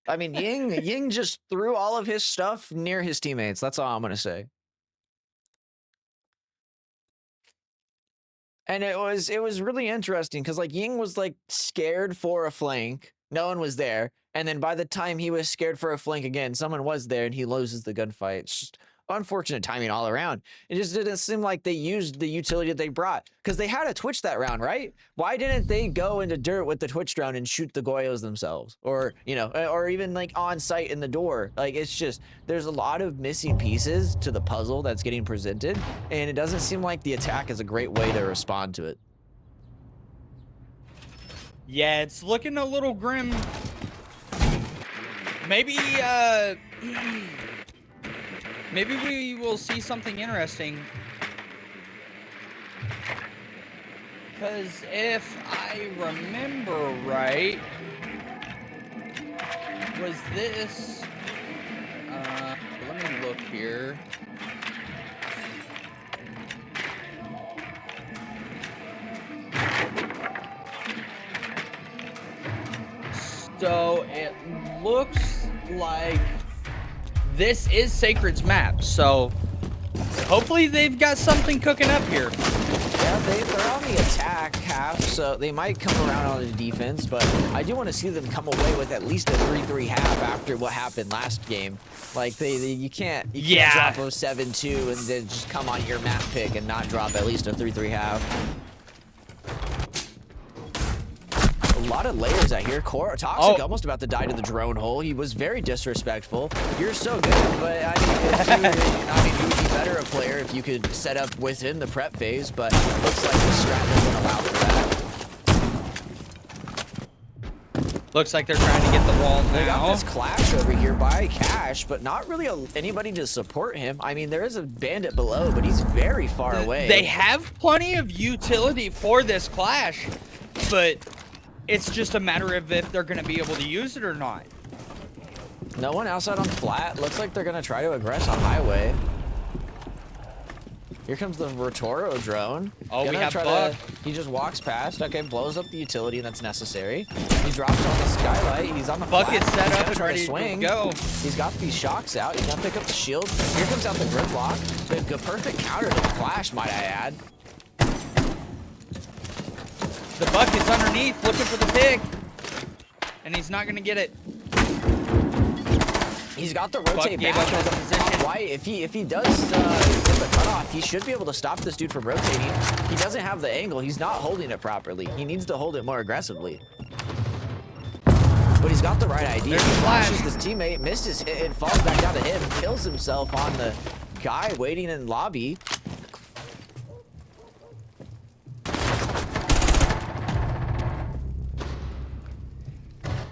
I mean, Ying just threw all of his stuff near his teammates. That's all I'm gonna say. And it was really interesting because like Ying was like scared for a flank. No one was there. And then by the time he was scared for a flank again, someone was there and he loses the gunfight. It's just unfortunate timing all around. It just didn't seem like they used the utility that they brought because they had a Twitch that round, right? Why didn't they go into dirt with the Twitch drone and shoot the Goyos themselves? Or, you know, or even like on site in the door. Like it's just, there's a lot of missing pieces to the puzzle that's getting presented. And it doesn't seem like the attack is a great way to respond to it. Yeah, it's looking a little grim. Maybe, maybe we will see something interesting. Because if I remember right, was this... let me look here. So it looks like this is Sacred's map. So hopefully they've got something cooking up here. Yeah, they're on the attack half, so they might come around on the defense, but I do want to see them come away with at least a 3-3 half after what happened last game. Like you can't drop a 7-2 and then just come on your map pick and not drop at least a 3-3 half. A lot of layers out here. Toxic almost about to die to the drone hole. He was very disrespectful. You're so good, but I mean, you would be better a player if you could set up within the prep phase, but looks like the strat doesn't allow for that. Looks like they're trying to get the wall They got now. this clash over here by Cash, but not really anybody to support him. I mean, there is a bandit below, but he's very far away. They have plenty of utility for this clash, but it's just a matter of if they're going to be able to use it or not. No one outside on flat. Looks like they're going to try to aggress on highway. Here comes the Rotoro drone. Oh, we have Buck. He just walks past. Okay, blows up the utility that's necessary. He drops on the skylight. He's on the Buck flat. is set He's up gonna and try ready to swing. to go. He's got these shocks out. He's gonna pick up the shield. Here comes out the gridlock. The perfect counter to the clash, might I add. The Buck is underneath looking for the pick, and he's not going to get it. He's got the rotate gave back up his on position. White. If he does get the cutoff, he should be able to stop this dude from rotating. He doesn't have the angle. He's not holding it properly. He needs to hold it more aggressively. But he's got the right idea. There's He the flash. flashes this teammate, misses his hit, and falls back down to him. Kills himself on the guy waiting in lobby.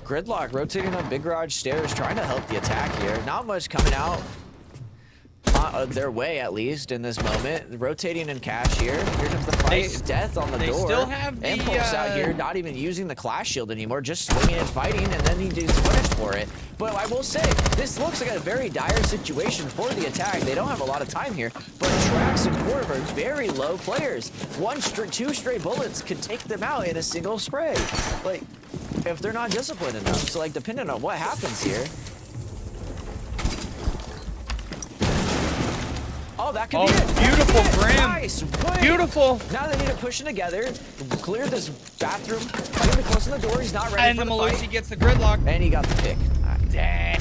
Gridlock rotating on Big Garage stairs, trying to help the attack here. Not much coming out their way, at least, in this moment. Rotating in Cash here. Here comes the fight. Death on the door. They still have the... Impulse out here, not even using the clash shield anymore, just swinging and fighting, and then he's punished for it. But I will say, this looks like a very dire situation for the attack. They don't have a lot of time here, but Trax and Corv are very low players. Two stray bullets could take them out in a single spray. Like, if they're not disciplined enough. So, like, depending on what happens here. Oh, that could be it. Beautiful, Grim. Nice. Wait. Beautiful. Now they need to push it together, clear this bathroom, get him close to the door. He's not ready And for the the Malusi fight. gets the gridlock. And he got the pick. Ah, dang.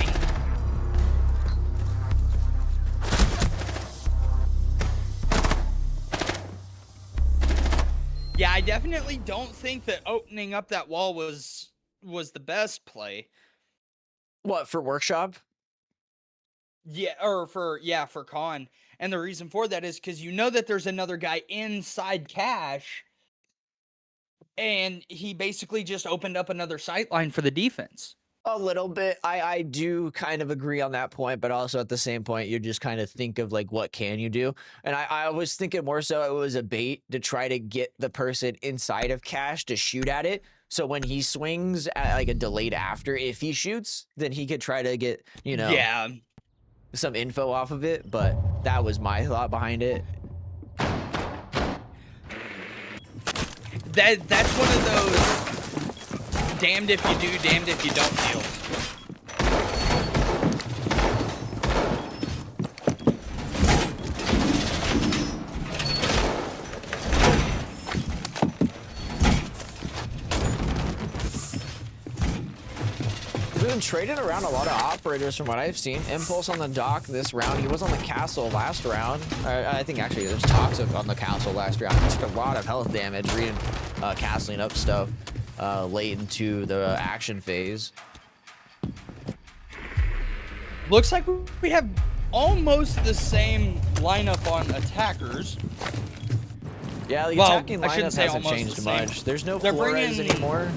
Yeah, I definitely don't think that opening up that wall was the best play. What, for workshop? Yeah, or for Con. And the reason for that is because you know that there's another guy inside Cash, and he basically just opened up another sight line for the defense. A little bit. I do kind of agree on that point, but also at the same point, you just kind of think of like, what can you do? And I was thinking more so it was a bait to try to get the person inside of Cash to shoot at it. So when he swings at like a delayed after, if he shoots, then he could try to get, you know, Yeah. some info off of it. But that was my thought behind it. That's one of those damned if you do, damned if you don't deals. been trading around a lot of operators from what I've seen. Impulse on the dock this round. He was on the castle last round. I think actually there's Toxic on the castle last round. He took a lot of health damage castling up stuff late into the action phase. Looks like we have almost the same lineup on attackers. Yeah, the Well, attacking I shouldn't lineup say hasn't almost changed the same. much. There's no They're Flores bringing anymore.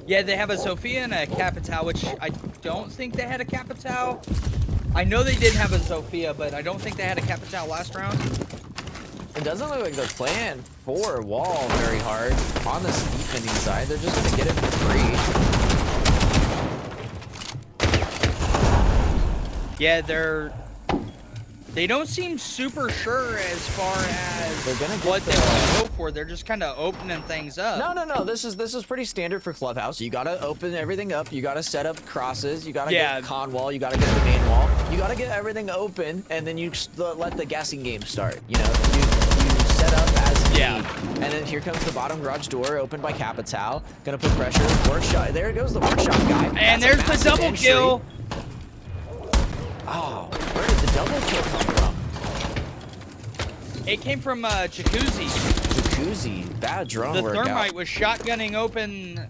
Yeah, they have a Sophia and a Capital, which I don't think they had a Capital. I know they did have a Sophia, but I don't think they had a Capital last round. It doesn't look like they're playing for wall very hard on the defending side. They're just gonna get it for free. Yeah, they don't seem super sure as far as They're gonna get what they want to go for. They're just kind of opening things up. No. This is pretty standard for Clubhouse. You gotta open everything up. You gotta set up crosses. You gotta get con wall. You gotta get the main wall. You gotta get everything open, and then you let the guessing game start. You know, you set up as need. And then here comes the bottom garage door opened by Capital. Gonna put pressure. Workshop. There goes the workshop guy. And there's the double kill. Oh, where did the double kill come from? It came from Jacuzzi. Jacuzzi, bad drone The workout. Thermite was shotgunning open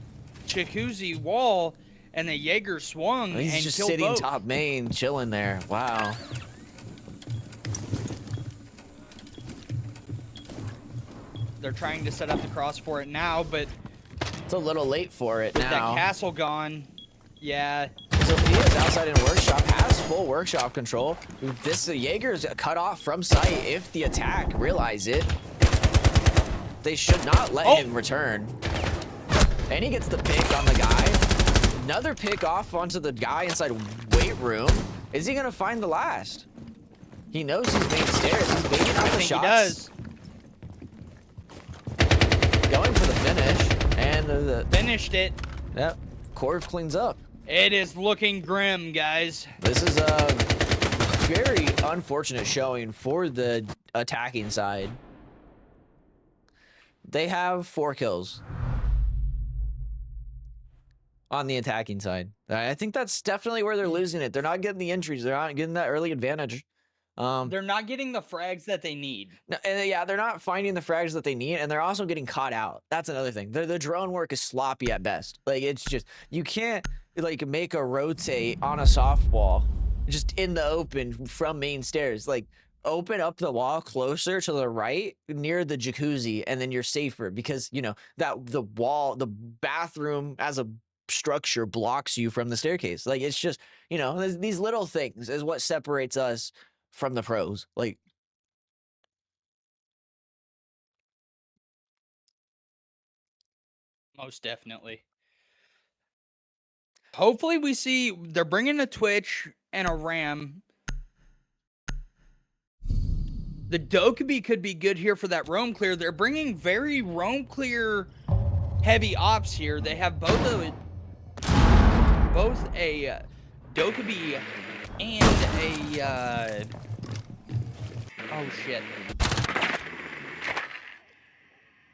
Jacuzzi wall, and the Jaeger swung He's and just killed sitting both. top main, chilling there. Wow. They're trying to set up the cross for it now, but It's a little late for it that now. castle gone. Yeah. Sophia's outside in workshop, has full workshop control. This Jaeger's cut off from sight. If the attack realize it, they should not let him return. And he gets the pick on the guy. Another pick off onto the guy inside weight room. Is he gonna find the last? He knows he's main stairs. He's baiting out the shots. He does. Going for the finish, and the Finished it. yep. Corv cleans up. It is looking grim, guys. This is a very unfortunate showing for the attacking side. They have 4 kills on the attacking side. I think that's definitely where they're losing it. They're not getting the entries. They're not getting that early advantage. They're not getting the frags that they need. Yeah, they're not finding the frags that they need, and they're also getting caught out. That's another thing. The drone work is sloppy at best. Like, it's just, you can't like make a rotate on a softball just in the open from main stairs. Like, open up the wall closer to the right near the jacuzzi, and then you're safer, because you know that the bathroom as a structure blocks you from the staircase. Like, it's just, you know, these little things is what separates us from the pros. Like, Most definitely. Hopefully we see they're bringing a Twitch and a Ram. The Dokkaebi could be good here for that roam clear. They're bringing very roam clear heavy ops here. They have both a Dokkaebi and a oh shit.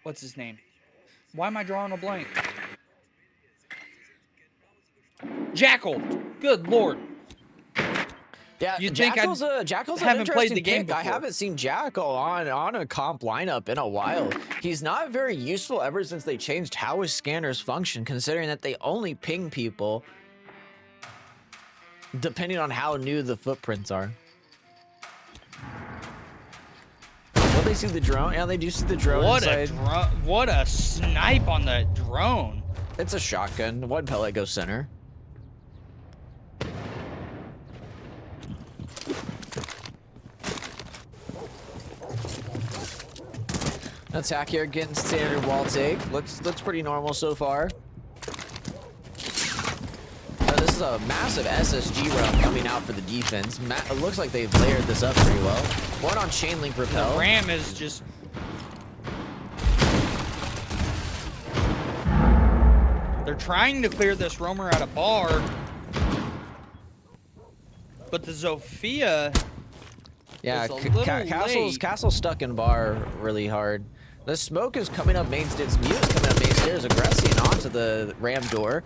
What's his name? Why am I drawing a blank? Jackal. Good lord. yeah, You'd think Jackal's an haven't interesting played the game pick. I before. haven't seen Jackal on a comp lineup in a while. He's not very useful ever since they changed how his scanners function, considering that they only ping people depending on how new the footprints are. Will they see the drone? Yeah, they do see the drone inside. What a snipe on the drone. It's a shotgun. One pellet goes center. Attack here, getting standard wall take. Looks pretty normal so far. This is a massive SSG run coming out for the defense. It looks like they've layered this up pretty well. One on chain link repel. The Ram is just... They're trying to clear this roamer out of bar. But the Zofia... Yeah, is a little late. Castle's stuck in bar really hard. The smoke is coming up main stairs. Mute is coming up main stairs, aggressing on onto the ram door.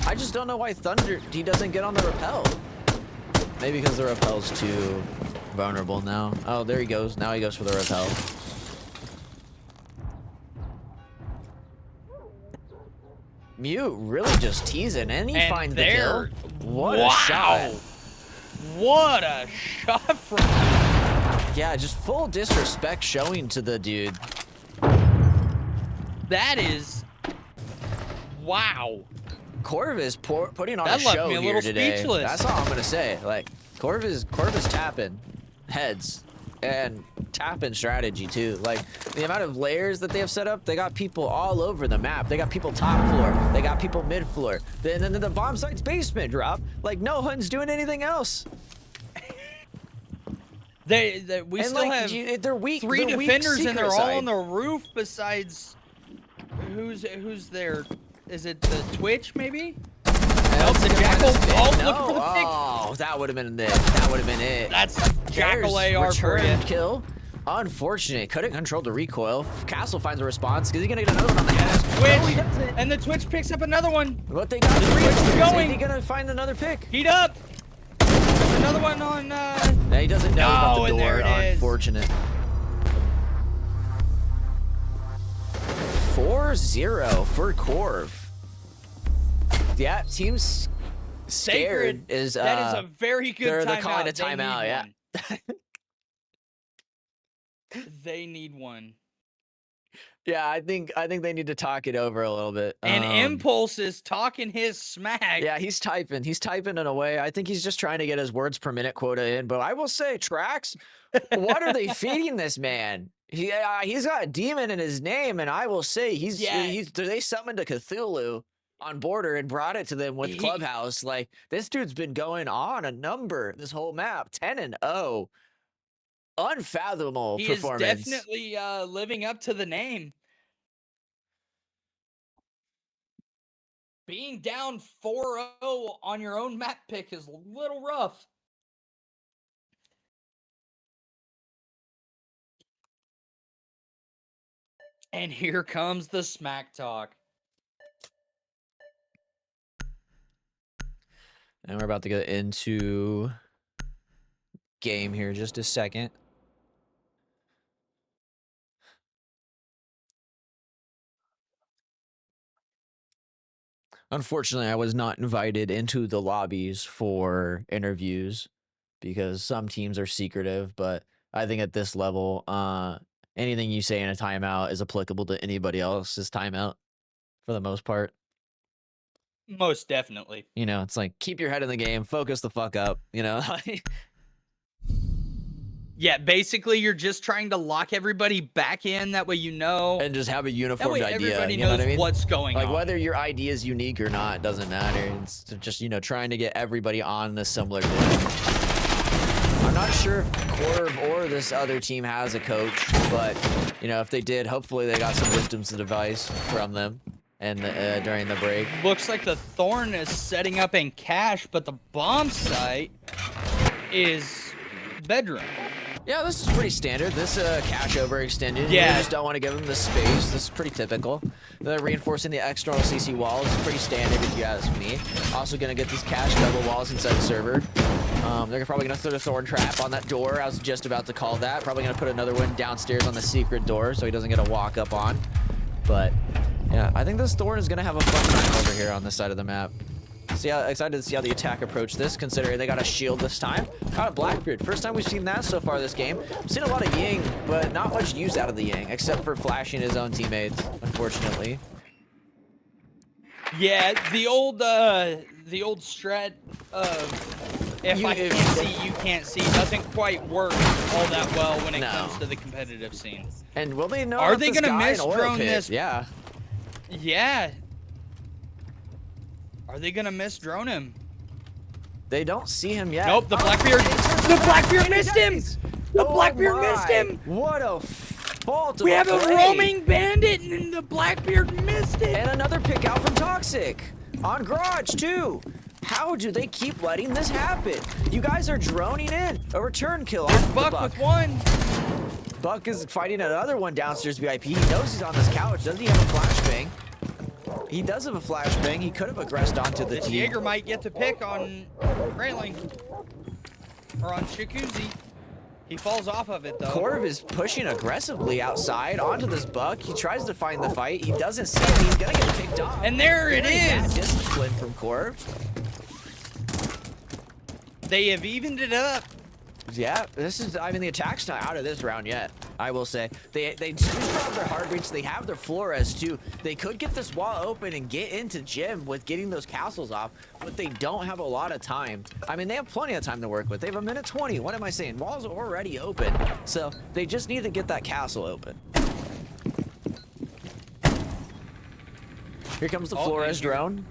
I just don't know why Thunder, he doesn't get on the rappel. Maybe because the rappel's too vulnerable now. Oh, there he goes. Now he goes for the rappel. Mute really just teasing, and he finds the kill. What a shot. What a shot from Yeah, just full disrespect showing to the dude. that is wow. Corvus putting on That a left show me a here little today. speechless. That's all I'm gonna say. Like Corvus tapping heads and tapping strategy too. Like the amount of layers that they have set up, they got people all over the map. They got people top floor. They got people mid floor. Then the bomb site's basement drop. Like no one's doing anything else. We And still like, have they're weak. three they're weak defenders and secret they're all side. on the roof besides who's there? Is it the Twitch maybe? Nope, the Jackal. Oh, looking for the pick. Oh, that would have been it. That would have been it. That's Jackal There's AR for you. return kill. Unfortunate. Couldn't control the recoil. Castle finds a response. Is he gonna get another one on the head? Twitch, No, he doesn't. and the Twitch picks up another one. What they got? The Twitch is going. Is he gonna find another pick? Heat up. There's another one on. No, he doesn't know about No, the and door. there it is. Unfortunate. 4-0 for Corv. Yeah, team's scared. Sacred. Is That is a very good they're timeout. calling a They timeout. need Yeah. one. They need one. Yeah, I think they need to talk it over a little bit. And Impulse is talking his smack. Yeah, he's typing. He's typing in a way. I think he's just trying to get his words per minute quota in. But I will say, Trax, what are they feeding this man? He's got a demon in his name, and I will say they summoned a Cthulhu on border and brought it to them with Clubhouse. Like this dude's been going on a number this whole map, 10-0. Unfathomable performance. He is definitely living up to the name. Being down 4-0 on your own map pick is a little rough. And here comes the smack talk. And we're about to get into game here just a second. Unfortunately, I was not invited into the lobbies for interviews because some teams are secretive, but I think at this level, anything you say in a timeout is applicable to anybody else's timeout for the most part. Most definitely. You know, it's like, keep your head in the game, focus the fuck up, you know? Yeah, basically you're just trying to lock everybody back in. That way you know. And just have a That uniformed way idea. everybody You know knows what I mean? what's going Like on. whether your idea is unique or not doesn't matter. It's just, you know, trying to get everybody on the similar thing. I'm not sure if Corv or this other team has a coach, but you know, if they did, hopefully they got some wisdom to advice from them and during the break. Looks like the Thorn is setting up in cash, but the bomb site is bedroom. Yeah, this is pretty standard. This cache overextended. Yeah. You just don't want to give them the space. This is pretty typical. They're reinforcing the external CC walls. It's pretty standard if you ask me. Also going to get these cache double walls inside the server. They're probably going to throw the Thorn trap on that door. I was just about to call that. Probably going to put another one downstairs on the secret door so he doesn't get a walk up on. But yeah, I think this Thorn is going to have a fun time over here on this side of the map. Excited to see how the attack approach this, considering they got a shield this time. Got a Blackbeard. First time we've seen that so far this game. We've seen a lot of Ying, but not much use out of the Ying, except for flashing his own teammates, unfortunately. Yeah, the old strat of if I can't see, you can't see doesn't quite work all that well when it comes to the competitive scene. And will they know? Are if they this gonna guy miss in oil drone pit? this? Yeah. Yeah. Are they gonna miss drone him? They don't see him yet. Nope, the Oh, Blackbeard. The Blackbeard missed him. The Oh Blackbeard my. missed him. What a fault. We have a play. roaming bandit, and the Blackbeard missed it. And another pick out from Toxic. On Garage, too. How do they keep letting this happen? You guys are droning in. A return kill off the Buck with one. Buck is fighting another one downstairs VIP. He knows he's on this couch. Doesn't he have a flashbang? He does have a flashbang. He could have aggressed onto the This team. Jaeger might get the pick on Railing. Or on Jacuzzi. He falls off of it though. Corv is pushing aggressively outside onto this buck. He tries to find the fight. He doesn't see it. He's gonna get picked off. And there it Very bad is. discipline from Corv. They have evened it up. Yeah, this is. I mean, the attack's not out of this round yet. I will say they just have their hard reach. They have their Flores too. They could get this wall open and get into Jim with getting those castles off, but they don't have a lot of time. I mean, they have plenty of time to work with. They have 1:20. What am I saying? Wall's already open, so they just need to get that castle open. Here comes the Flores drone.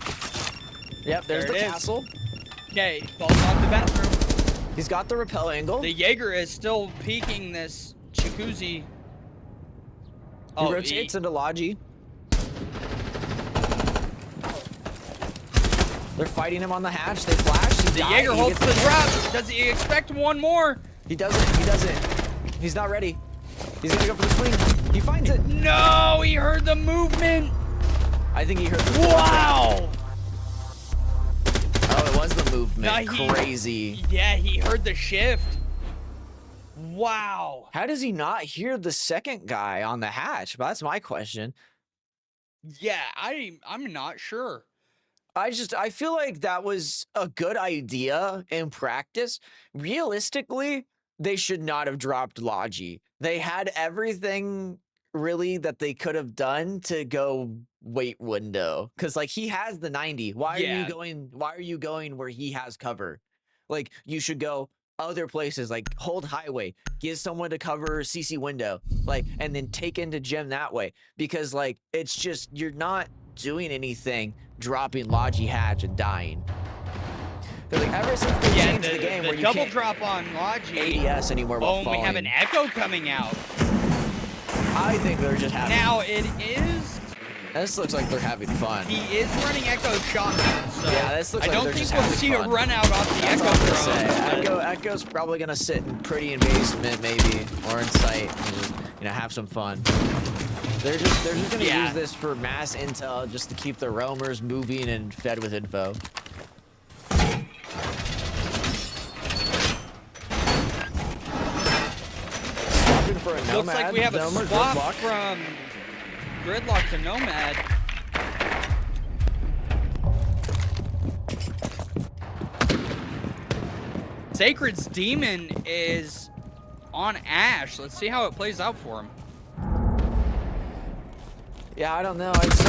Yep, there's There the it is. castle. Okay, falls off the bathroom. He's got the rappel angle. The Jaeger is still peeking this Jacuzzi. He Oh, rotates into Logi. They're fighting him on the hatch. They flash. the Jaeger holds the drop. Does he expect one more? He doesn't. He doesn't. He's not ready. He's gonna go for the swing. He finds it. No, he heard the movement. I think he heard the Wow. Oh, it was the movement. No, Crazy. Yeah, he heard the shift. Wow. How does he not hear the second guy on the hatch? But that's my question. Yeah, I'm not sure. I feel like that was a good idea in practice. Realistically, they should not have dropped Logi. They had everything really that they could have done to go wait window. Cause like he has the 90. Why are you going where he has cover? Like you should go other places, like hold highway, give someone to cover CC window, like, and then take into gym that way. Because like it's just you're not doing anything dropping Logi hatch and dying. Cause like ever since they changed the game where you double can't drop on Logi. ADS anymore while Oh, falling. we have an echo coming out. I think they're just having. Now it is. This looks like they're having fun. He is running echo shotgun. So Yeah, this looks I like don't they're think just we'll having see fun. a run out off the That's echo all I'm gonna drone. say. Echo's probably gonna sit in pretty in basement maybe or in sight and just, have some fun. They're just gonna use this for mass intel just to keep the roamers moving and fed with info. Swapping for a nomad. Looks like we have a Nomad, swap Gridlock. from Gridlock to Nomad. Sacred's Demon is on Ash. Let's see how it plays out for him. Yeah, I don't know. It's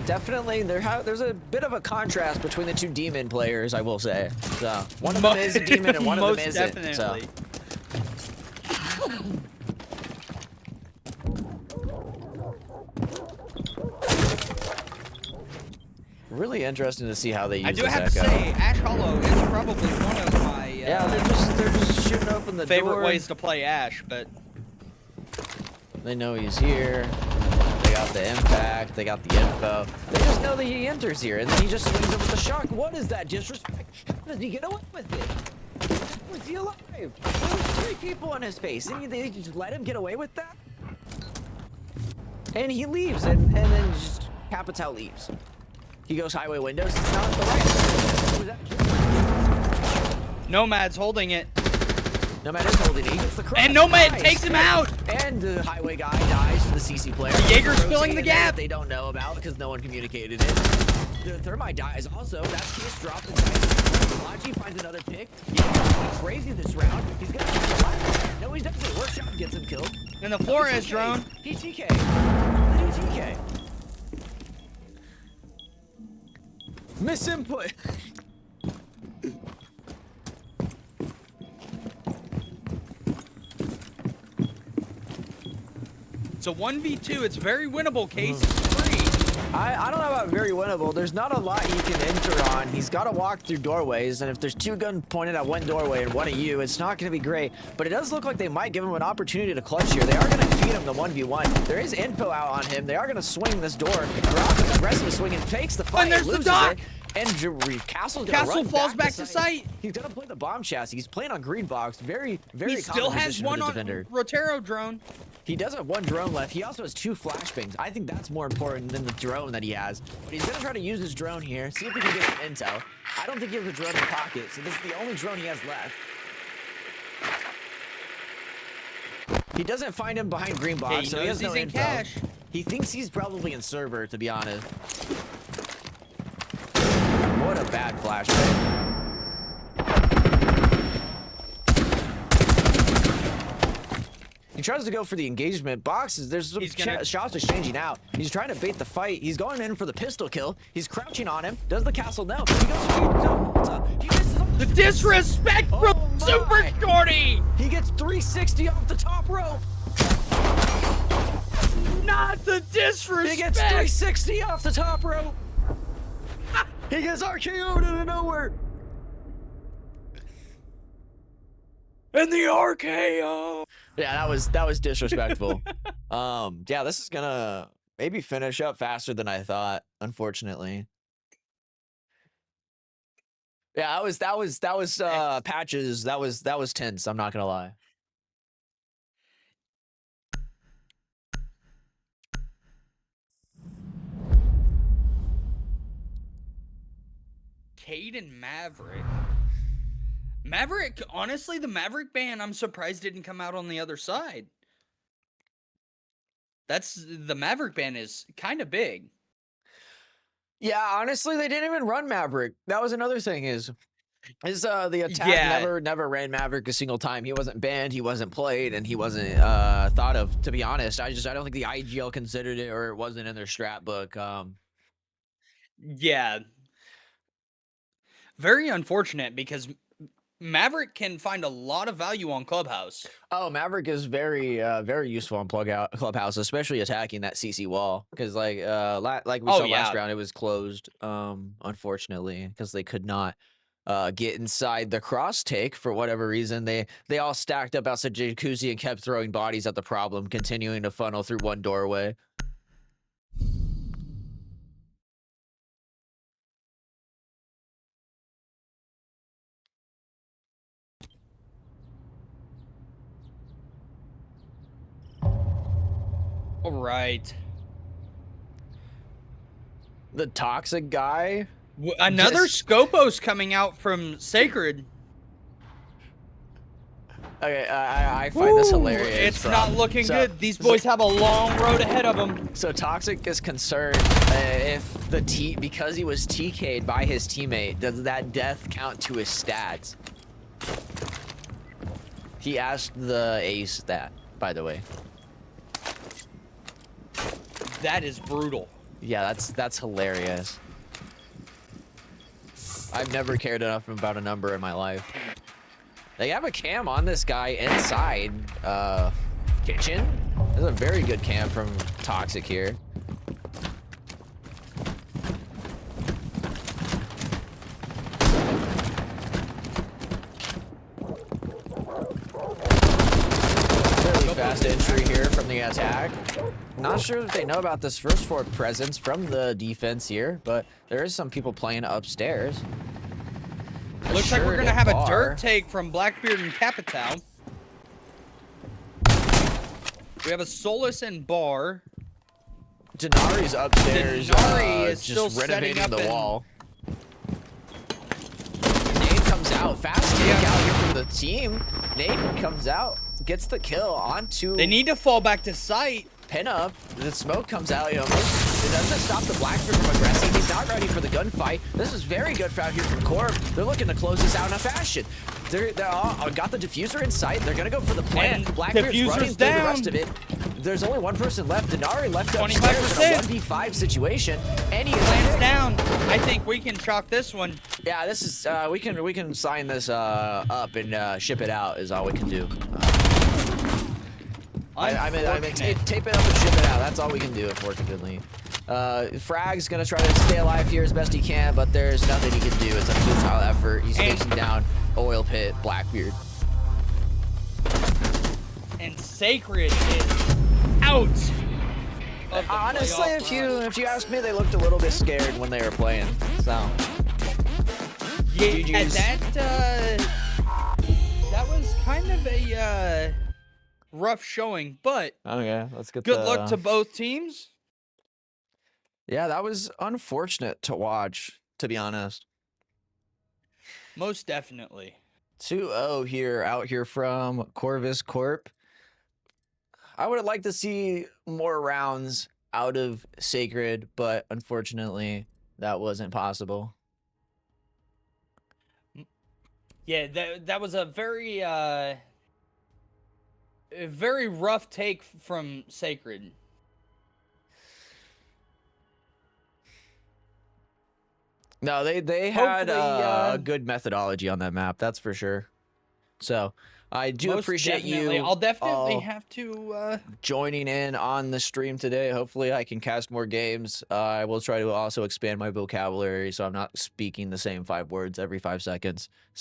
definitely there's a bit of a contrast between the two demon players, I will say. So one of them is a demon and one of them Most isn't. definitely. Really interesting to see how they use I do this have to echo. say, Ash Hollow is probably one of my Yeah, they're just shooting open the favorite door. ways to play Ash, but They know he's here. They got the impact. They got the info. They just know that he enters here, and then he just swings him with the shock. What is that disrespect? How does he get away with it? How is he alive? There was 3 people on his face, and they just let him get away with that? And he leaves, and then just Capital leaves. He goes highway windows. It's not the right. Who was that? Nomad's holding it. Nomad is holding it. He gets the cross. And Nomad Nice. takes him out! And the highway guy dies to the CC player. The Jaeger's Rotating filling the in there gap. that they don't know about because no one communicated it. The Thermite dies also. That's Kiss drop the dice. Logi finds another pick. He's crazy this round. He's gonna get the last. No, he doesn't. Workshop gets him killed. And the Flores drone. He TK. He TK. Misinput. It's a 1v2. It's very winnable. Case is free. I don't know about very winnable. There's not a lot he can enter on. He's got to walk through doorways, and if there's 2 guns pointed at one doorway and one at you, it's not going to be great. But it does look like they might give him an opportunity to clutch here. They are going to feed him the 1v1. There is info out on him. They are going to swing this door. Rock is aggressive swinging, takes the fight, there's the loses dock. it. And Castle's gonna Castle run falls back to to site. He's gonna play the bomb chassis. He's playing on green box. Very, very. He still common has position for one the on defender. Rotero drone. He does have one drone left. He also has 2 flashbangs. I think that's more important than the drone that he has. But he's gonna try to use his drone here, see if he can get some intel. I don't think he has a drone in the pocket, so this is the only drone he has left. He doesn't find him behind green box, Yeah, he so he knows has no he's in info. cash. He thinks he's probably in server, to be honest. What a bad flashbang. He tries to go for the engagement boxes. There's some shots exchanging out. He's trying to bait the fight. He's going in for the pistol kill. He's crouching on him. Does the castle know? He goes for he misses on The disrespect from Super Shorty! He gets 360 off the top rope. Not the disrespect! He gets 360 off the top rope. He gets RKO'd out of nowhere. And the RKO! Yeah, that was disrespectful. Yeah, this is gonna maybe finish up faster than I thought, unfortunately. Yeah, that was Patches. That was tense, I'm not gonna lie. Cade and Maverick, honestly, the Maverick ban, I'm surprised didn't come out on the other side. The Maverick ban is kind of big. Yeah, honestly, they didn't even run Maverick. That was another thing is the attack never ran Maverick a single time. He wasn't banned, he wasn't played, and he wasn't thought of, to be honest. I don't think the AGL considered it, or it wasn't in their strat book. Yeah. Very unfortunate because Maverick can find a lot of value on Clubhouse. Oh, Maverick is very useful on Clubhouse, especially attacking that CC wall. Because like we saw last round, it was closed. Unfortunately, because they could not get inside the cross take for whatever reason. They all stacked up outside Jacuzzi and kept throwing bodies at the problem, continuing to funnel through one doorway. All right. The toxic guy. Another Scopos coming out from Sacred. Okay, I find this hilarious. It's not looking good. These boys have a long road ahead of them. So Toxic is concerned if because he was TK'd by his teammate, does that death count to his stats? He asked the ace that, by the way. That is brutal. Yeah, that's hilarious. I've never cared enough about a number in my life. They have a cam on this guy inside kitchen. There's a very good cam from Toxic here. Fairly fast entry here from the attack. Not sure that they know about this first floor presence from the defense here, but there is some people playing upstairs. Looks like we're gonna have a dirt take from Blackbeard and Capital. We have a Solus and Bar. Denari's upstairs, Denari is just still renovating setting up the wall. Nate comes out, fast take out here from the team. Nate comes out, gets the kill onto. They need to fall back to site. Pin up. The smoke comes out. It doesn't stop the Blackbeard from aggressing. He's not ready for the gunfight. This is very good out here from Corp. They're looking to close this out in a fashion. They're all got the diffuser in sight. They're gonna go for the plant. Blackbeard's running through the rest of it. There's only one person left. Denari left upstairs in a 1v5 situation, and he lands down. I think we can chalk this one. Yeah, this is we can sign this up and ship it out. Is all we can do. I mean, tape it up and ship it out. That's all we can do, unfortunately. Frag's gonna try to stay alive here as best he can, but there's nothing he can do. It's a futile effort. He's facing down Oil Pit, Blackbeard. And Sacred is out. Honestly, if you ask me, they looked a little bit scared when they were playing. So Yeah, GG's. that was kind of a rough showing, but Okay, let's get good the... luck to both teams. Yeah, that was unfortunate to watch, to be honest. Most definitely. 2-0 here, out here from Corvus Corp. I would have liked to see more rounds out of Sacred, but unfortunately, that wasn't possible. Yeah, that was a very rough take from Sacred. No, they had Hopefully, a good methodology on that map, that's for sure. So I do most appreciate definitely. you I'll definitely all have to. joining in on the stream today. Hopefully I can cast more games. I will try to also expand my vocabulary so I'm not speaking the same 5 words every 5 seconds.